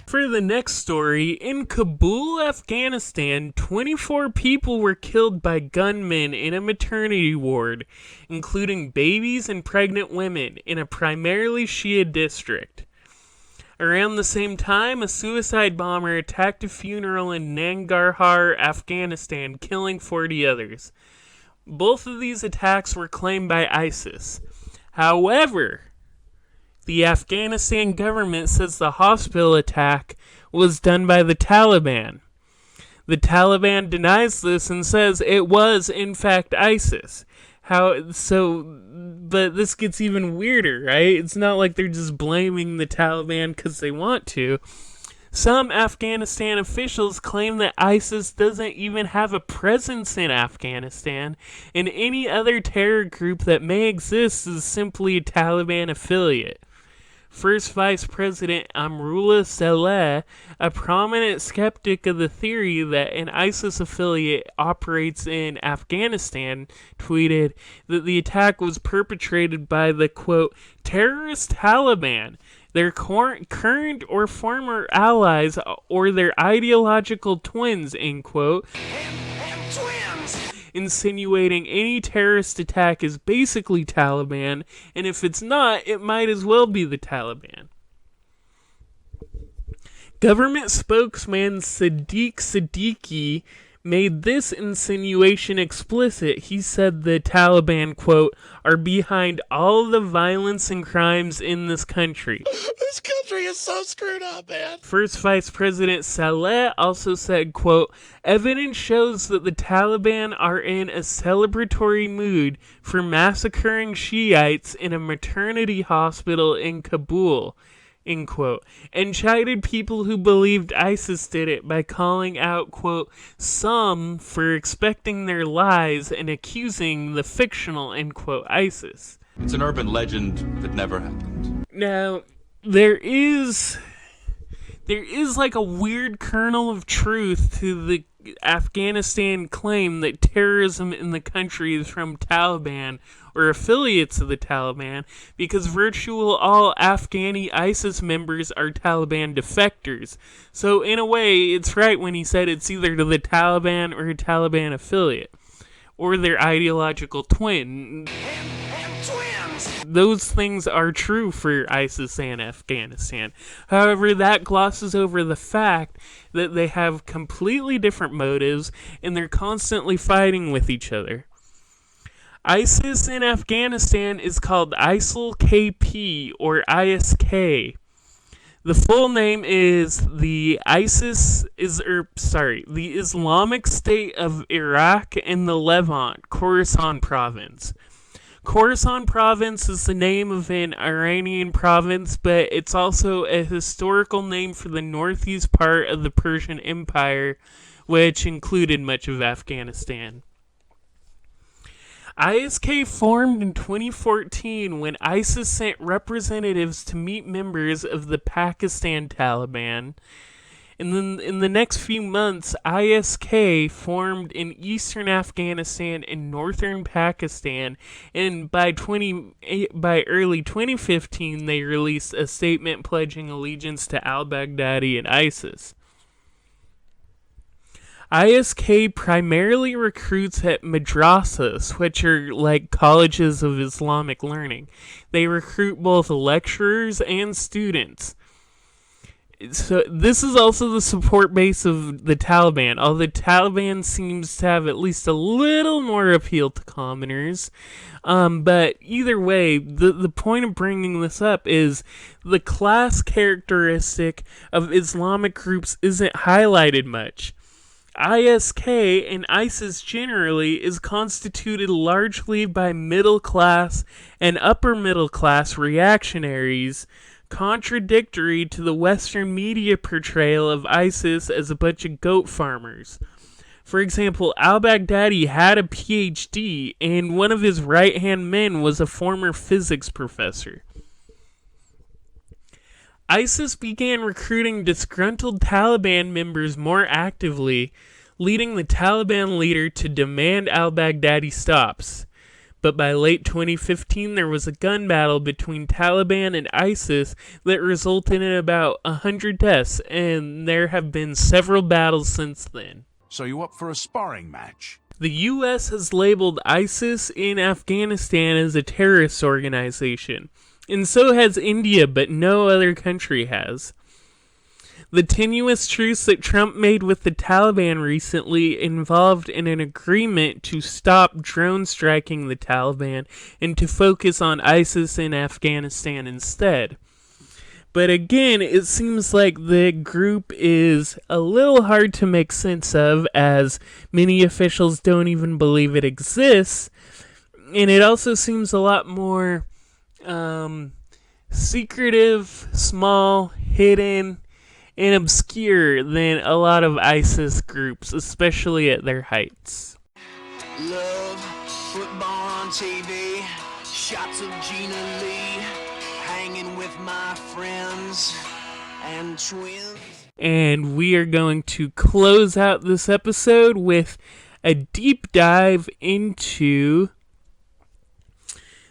For the next story, in Kabul, Afghanistan, 24 people were killed by gunmen in a maternity ward, including babies and pregnant women, in a primarily Shia district. Around the same time, a suicide bomber attacked a funeral in Nangarhar, Afghanistan, killing 40 others. Both of these attacks were claimed by ISIS. However, the Afghanistan government says the hospital attack was done by the Taliban. The Taliban denies this and says it was, in fact, ISIS. But this gets even weirder, right? It's not like they're just blaming the Taliban because they want to. Some Afghanistan officials claim that ISIS doesn't even have a presence in Afghanistan, and any other terror group that may exist is simply a Taliban affiliate. First Vice President Amrullah Saleh, a prominent skeptic of the theory that an ISIS affiliate operates in Afghanistan, tweeted that the attack was perpetrated by the, quote, terrorist Taliban, their current or former allies, or their ideological twins, end quote. Insinuating any terrorist attack is basically Taliban, and if it's not, it might as well be the Taliban. Government spokesman Sadiq Siddiqui made this insinuation explicit. He said the Taliban, quote, are behind all the violence and crimes in this country. This country is so screwed up, man. First Vice President Saleh also said, quote, evidence shows that the Taliban are in a celebratory mood for massacring Shiites in a maternity hospital in Kabul, end quote, and chided people who believed ISIS did it by calling out, quote, some for expecting their lies and accusing the fictional, end quote, ISIS. It's an urban legend that never happened. Now, there is like a weird kernel of truth to the Afghanistan claim that terrorism in the country is from Taliban or affiliates of the Taliban, because virtually all Afghani ISIS members are Taliban defectors. So in a way, it's right when he said it's either to the Taliban or a Taliban affiliate. or their ideological twin. Those things are true for ISIS and Afghanistan. However, that glosses over the fact that they have completely different motives and they're constantly fighting with each other. ISIS in Afghanistan is called ISIL-KP or ISK. The full name is the Islamic State of Iraq and the Levant, Khorasan Province. Khorasan Province is the name of an Iranian province, but it's also a historical name for the northeast part of the Persian Empire, which included much of Afghanistan. ISK formed in 2014 when ISIS sent representatives to meet members of the Pakistan Taliban. And then in the next few months, ISK formed in eastern Afghanistan and northern Pakistan, and by early 2015 they released a statement pledging allegiance to al-Baghdadi and ISIS. ISK primarily recruits at madrasas, which are like colleges of Islamic learning. They recruit both lecturers and students. So this is also the support base of the Taliban, although the Taliban seems to have at least a little more appeal to commoners. But either way, the point of bringing this up is the class characteristic of Islamic groups isn't highlighted much. ISK and ISIS generally is constituted largely by middle class and upper middle class reactionaries, contradictory to the Western media portrayal of ISIS as a bunch of goat farmers. For example, al-Baghdadi had a PhD, and one of his right-hand men was a former physics professor. ISIS began recruiting disgruntled Taliban members more actively, leading the Taliban leader to demand al-Baghdadi stops. But by late 2015, there was a gun battle between Taliban and ISIS that resulted in about 100 deaths, and there have been several battles since then. So you up for a sparring match? The U.S. has labeled ISIS in Afghanistan as a terrorist organization, and so has India, but no other country has. The tenuous truce that Trump made with the Taliban recently involved in an agreement to stop drone striking the Taliban and to focus on ISIS in Afghanistan instead. But again, it seems like the group is a little hard to make sense of, as many officials don't even believe it exists, and it also seems a lot more secretive, small, hidden, and obscure than a lot of ISIS groups, especially at their heights. Love, football on TV, shots of Gina Lee, hanging with my friends and twins. And we are going to close out this episode with a deep dive into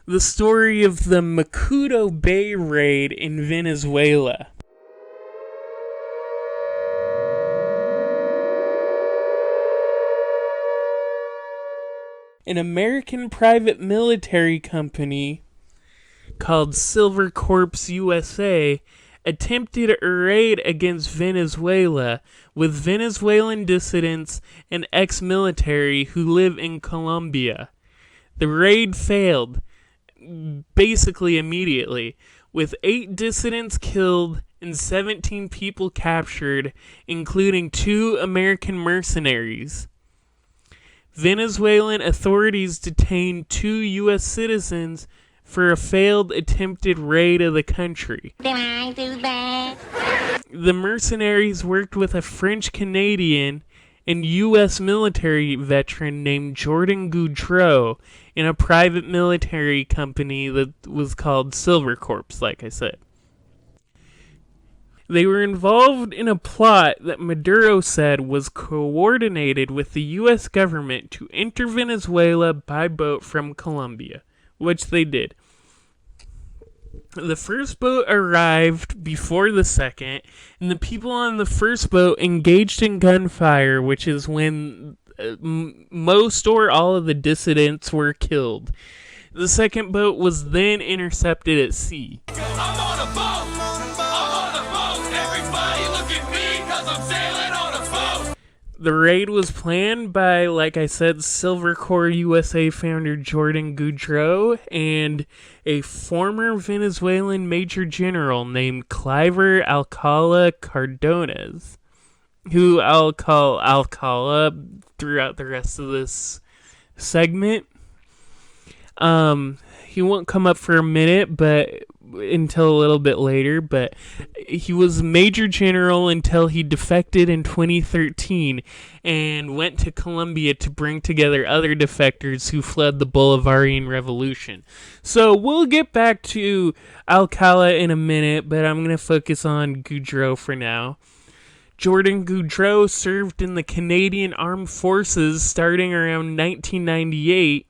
the story of the Macuto Bay raid in Venezuela. An American private military company called Silver Corps USA attempted a raid against Venezuela with Venezuelan dissidents and ex-military who live in Colombia. The raid failed basically immediately, with 8 dissidents killed and 17 people captured, including 2 American mercenaries. Venezuelan authorities detained 2 U.S. citizens for a failed attempted raid of the country. Did I do that? The mercenaries worked with a French-Canadian and U.S. military veteran named Jordan Goudreau in a private military company that was called Silver Corps, like I said. They were involved in a plot that Maduro said was coordinated with the U.S. government to enter Venezuela by boat from Colombia, which they did. The first boat arrived before the second, and the people on the first boat engaged in gunfire, which is when most or all of the dissidents were killed. The second boat was then intercepted at sea. I'm on a boat. I'm on a boat. Everybody look at me 'cause I'm sailing on a boat. The raid was planned by, like I said, Silver Corps USA founder Jordan Goudreau and a former Venezuelan major general named Cliver Alcala Cardones, who I'll call Alcala throughout the rest of this segment. He won't come up for a minute, but until a little bit later, but he was major general until he defected in 2013 and went to Colombia to bring together other defectors who fled the Bolivarian Revolution. So we'll get back to Alcala in a minute, but I'm going to focus on Goudreau for now. Jordan Goudreau served in the Canadian Armed Forces starting around 1998.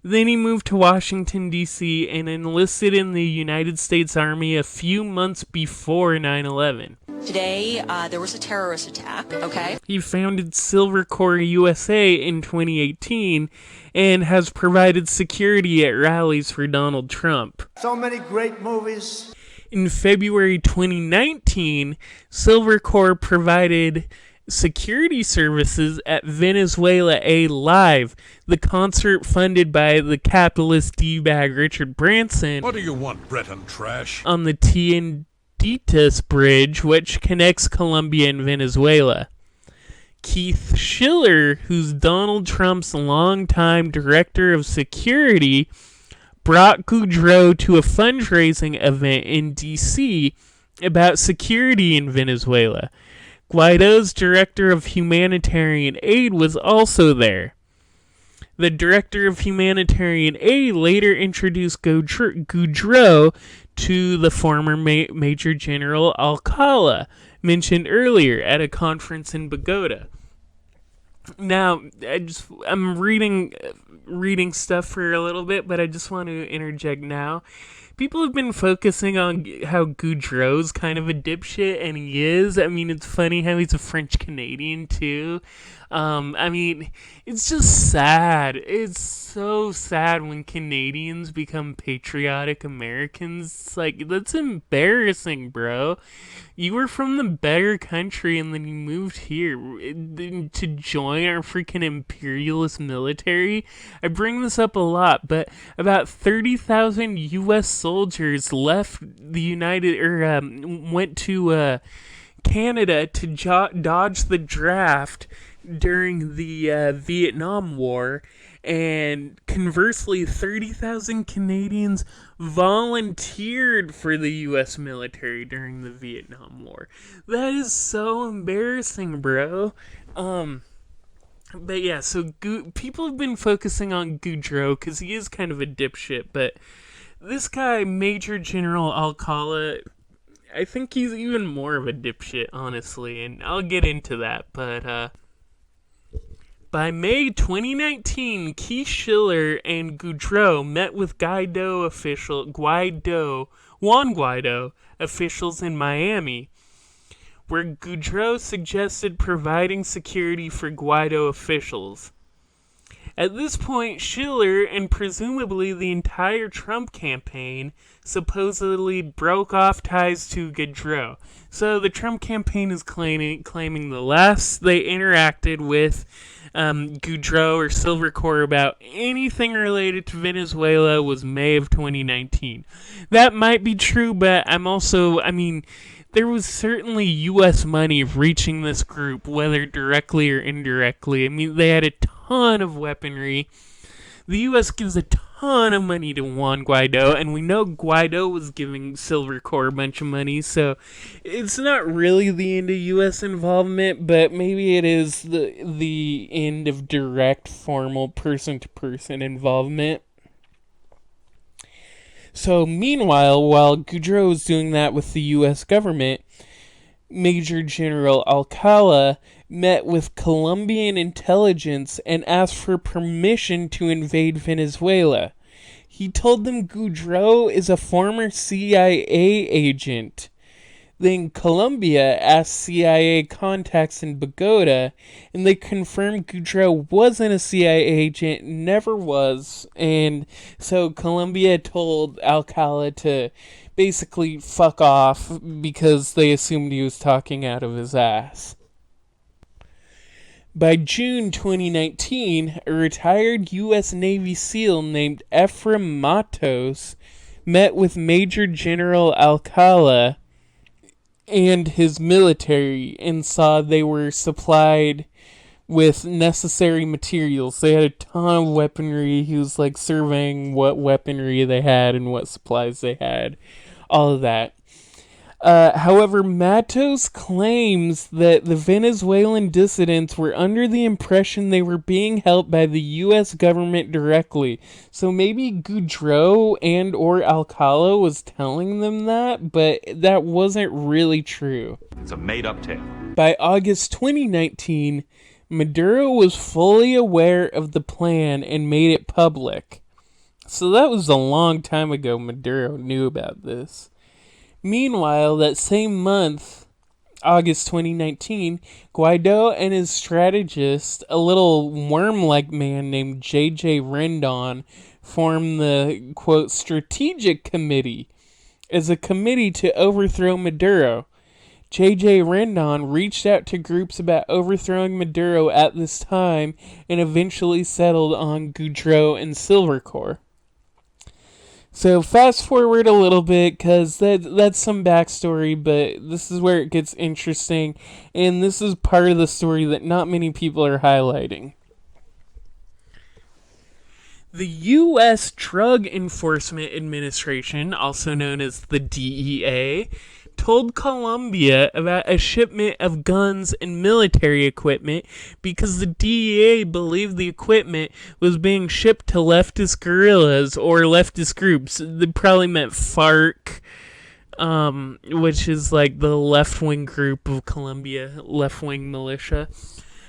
Then he moved to Washington, D.C. and enlisted in the United States Army a few months before 9/11. Today, there was a terrorist attack, okay? He founded Silver Corps USA in 2018 and has provided security at rallies for Donald Trump. So many great movies. In February 2019, Silver Corps provided security services at Venezuela A Live, the concert funded by the capitalist D-bag Richard Branson. What do you want, Breton trash? On the Tienditas Bridge, which connects Colombia and Venezuela. Keith Schiller, who's Donald Trump's longtime director of security, brought Goudreau to a fundraising event in D.C. about security in Venezuela. Guaido's director of humanitarian aid was also there. The director of humanitarian aid later introduced Goudreau to the former Major General Alcala, mentioned earlier at a conference in Bogota. Now, I'm reading stuff for a little bit, but I just want to interject now. People have been focusing on how Goudreau's kind of a dipshit, and he is. I mean, it's funny how he's a French Canadian, too. I mean, it's just sad. It's so sad when Canadians become patriotic Americans. It's like, that's embarrassing, bro. You were from the better country, and then you moved here to join our freaking imperialist military. I bring this up a lot, but about 30,000 U.S. soldiers left the went to Canada to dodge the draft during the Vietnam War, and conversely 30,000 Canadians volunteered for the U.S. military during the Vietnam War. That is so embarrassing, bro. But yeah, so people have been focusing on Goudreau because he is kind of a dipshit, but this guy, Major General Alcala, I think he's even more of a dipshit, honestly, and I'll get into that, but by May 2019, Keith Schiller and Goudreau met with Juan Guaido officials in Miami, where Goudreau suggested providing security for Guaido officials. At this point, Schiller and presumably the entire Trump campaign supposedly broke off ties to Goudreau. So the Trump campaign is claiming the last they interacted with Goudreau or Silver Corps about anything related to Venezuela was May of 2019. That might be true, but there was certainly U.S. money reaching this group, whether directly or indirectly. I mean, they had a ton of weaponry. The U.S. gives a ton of money to Juan Guaido, and we know Guaido was giving Silver Corps a bunch of money, so it's not really the end of U.S. involvement, but maybe it is the end of direct, formal, person-to-person involvement. So, meanwhile, while Goudreau was doing that with the U.S. government, Major General Alcala met with Colombian intelligence and asked for permission to invade Venezuela. He told them Goudreau is a former CIA agent. Then Colombia asked CIA contacts in Bogota, and they confirmed Goudreau wasn't a CIA agent, never was, and so Colombia told Alcala to basically fuck off because they assumed he was talking out of his ass. By June 2019, a retired U.S. Navy SEAL named Ephraim Matos met with Major General Alcala and his military and saw they were supplied with necessary materials. They had a ton of weaponry. He was like surveying what weaponry they had and what supplies they had. All of that. However, Matos claims that the Venezuelan dissidents were under the impression they were being helped by the U.S. government directly. So maybe Goudreau and or Alcala was telling them that, but that wasn't really true. It's a made-up tale. By August 2019, Maduro was fully aware of the plan and made it public. So that was a long time ago Maduro knew about this. Meanwhile, that same month, August 2019, Guaido and his strategist, a little worm-like man named J.J. Rendon, formed the, quote, Strategic Committee as a committee to overthrow Maduro. J.J. Rendon reached out to groups about overthrowing Maduro at this time and eventually settled on Goudreau and Silvercore. So fast forward a little bit, because that's some backstory, but this is where it gets interesting, and this is part of the story that not many people are highlighting. The U.S. Drug Enforcement Administration, also known as the DEA, told Colombia about a shipment of guns and military equipment because the DEA believed the equipment was being shipped to leftist guerrillas or leftist groups. They probably meant FARC, which is like the left-wing group of Colombia, left-wing militia.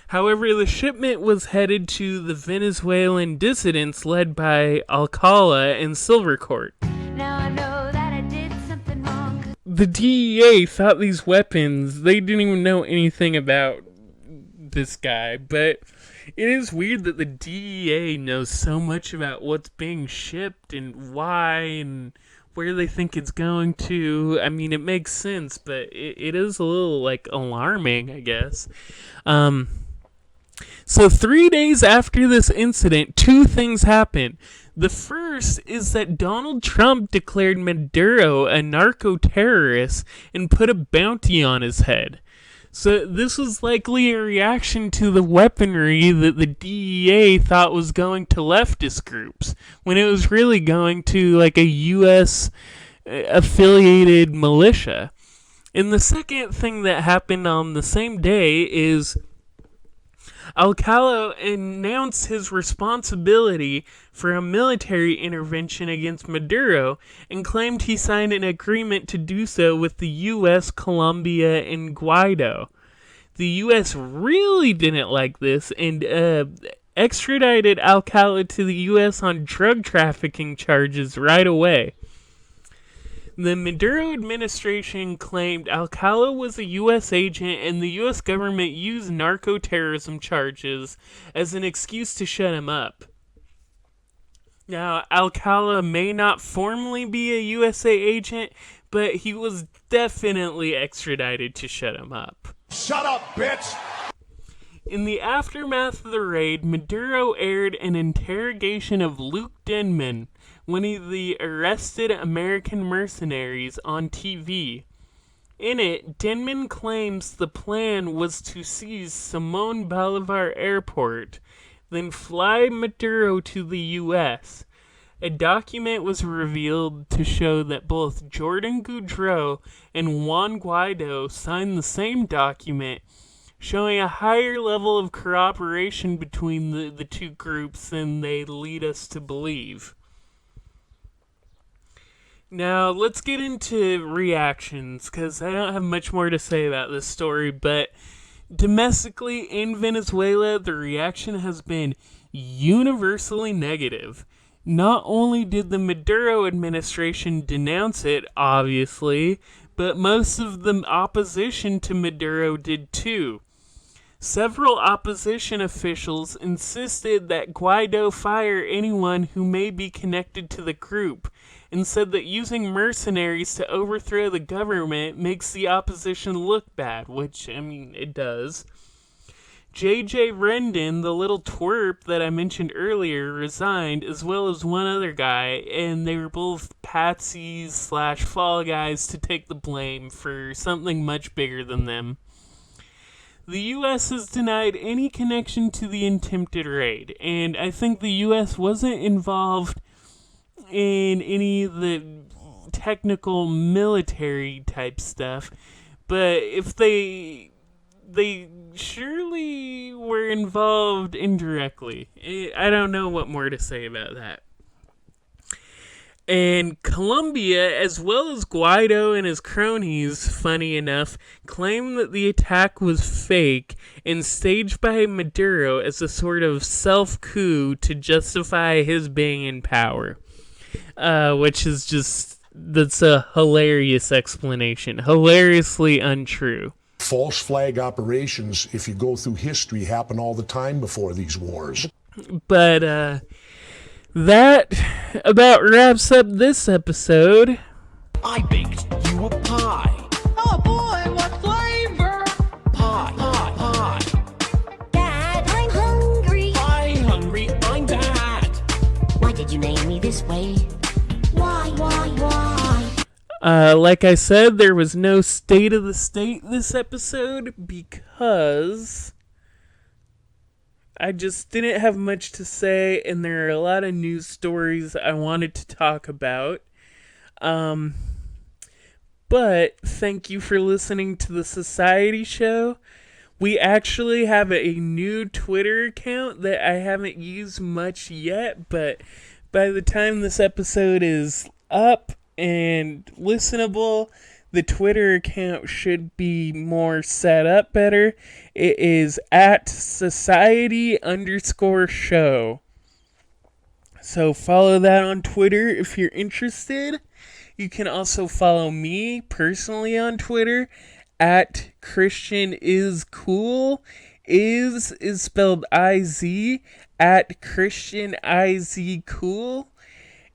However, the shipment was headed to the Venezuelan dissidents led by Alcala and Silvercourt. Now I know that I did something wrong. The DEA thought these weapons, they didn't even know anything about this guy, but it is weird that the DEA knows so much about what's being shipped and why and where they think it's going to. I mean, it makes sense, but it is a little, like, alarming, I guess. So 3 days after this incident, two things happened. The first is that Donald Trump declared Maduro a narco-terrorist and put a bounty on his head. So this was likely a reaction to the weaponry that the DEA thought was going to leftist groups, when it was really going to like a U.S. affiliated militia. And the second thing that happened on the same day is Alcala announced his responsibility for a military intervention against Maduro and claimed he signed an agreement to do so with the U.S., Colombia, and Guaido. The U.S. really didn't like this and extradited Alcala to the U.S. on drug trafficking charges right away. The Maduro administration claimed Alcala was a U.S. agent and the U.S. government used narco-terrorism charges as an excuse to shut him up. Now, Alcala may not formally be a USA agent, but he was definitely extradited to shut him up. Shut up, bitch! In the aftermath of the raid, Maduro aired an interrogation of Luke Denman, one of the arrested American mercenaries, on TV. In it, Denman claims the plan was to seize Simón Bolívar Airport, then fly Maduro to the U.S. A document was revealed to show that both Jordan Goudreau and Juan Guaido signed the same document, showing a higher level of cooperation between the two groups than they lead us to believe. Now, let's get into reactions, because I don't have much more to say about this story, but domestically in Venezuela, the reaction has been universally negative. Not only did the Maduro administration denounce it, obviously, but most of the opposition to Maduro did too. Several opposition officials insisted that Guaido fire anyone who may be connected to the group, and said that using mercenaries to overthrow the government makes the opposition look bad, which, I mean, it does. J.J. Rendon, the little twerp that I mentioned earlier, resigned, as well as one other guy, and they were both patsies / fall guys to take the blame for something much bigger than them. The U.S. has denied any connection to the attempted raid, and I think the U.S. wasn't involved in any of the technical military type stuff, but if they surely were involved indirectly. I don't know what more to say about that. And Colombia, as well as Guaido and his cronies, funny enough, claim that the attack was fake and staged by Maduro as a sort of self-coup to justify his being in power. Which is just, that's a hilarious explanation. Hilariously untrue. False flag operations, if you go through history, happen all the time before these wars. But, that about wraps up this episode. I baked you a pie. Oh boy, what flavor? Pie. Dad, I'm hungry. I'm hungry, I'm Dad. Why did you name me this way? Why? Like I said, there was no state of the state this episode because I just didn't have much to say, and there are a lot of news stories I wanted to talk about. But thank you for listening to the Society Show. We actually have a new Twitter account that I haven't used much yet, but by the time this episode is up and listenable, the Twitter account should be more set up better. It is at society_show. So follow that on Twitter if you're interested. You can also follow me personally on Twitter at Christian is cool. Is spelled I-Z, at Christian I-Z cool.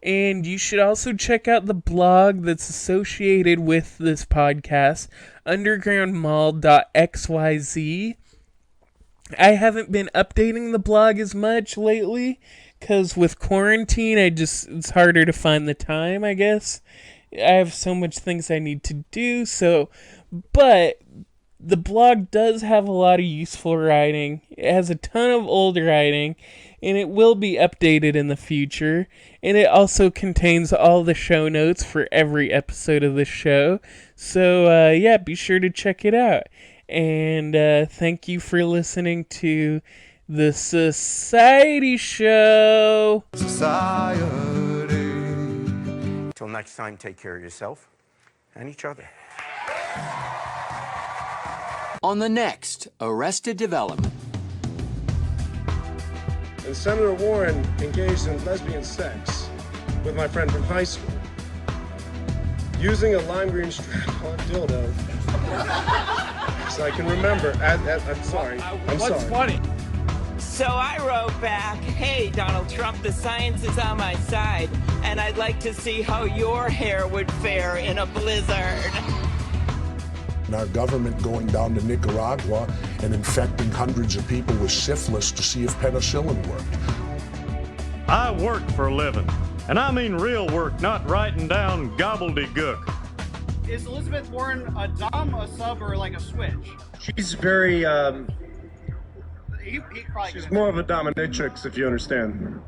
And you should also check out the blog that's associated with this podcast, undergroundmall.xyz. I haven't been updating the blog as much lately, because with quarantine, it's harder to find the time, I guess. I have so much things I need to do, but the blog does have a lot of useful writing. It has a ton of old writing, and it will be updated in the future. And it also contains all the show notes for every episode of the show. So, be sure to check it out. And thank you for listening to the Society Show. Society. Till next time, take care of yourself and each other. On the next Arrested Development. And Senator Warren engaged in lesbian sex with my friend from high school, using a lime green strap-on dildo. So I can remember. I'm sorry. What's funny? So I wrote back, hey, Donald Trump, the science is on my side, and I'd like to see how your hair would fare in a blizzard. And our government going down to Nicaragua and infecting hundreds of people with syphilis to see if penicillin worked. I work for a living, and I mean real work, not writing down gobbledygook. Is Elizabeth Warren a dom, a sub, or like a switch? She's very, she's more of a dominatrix, if you understand.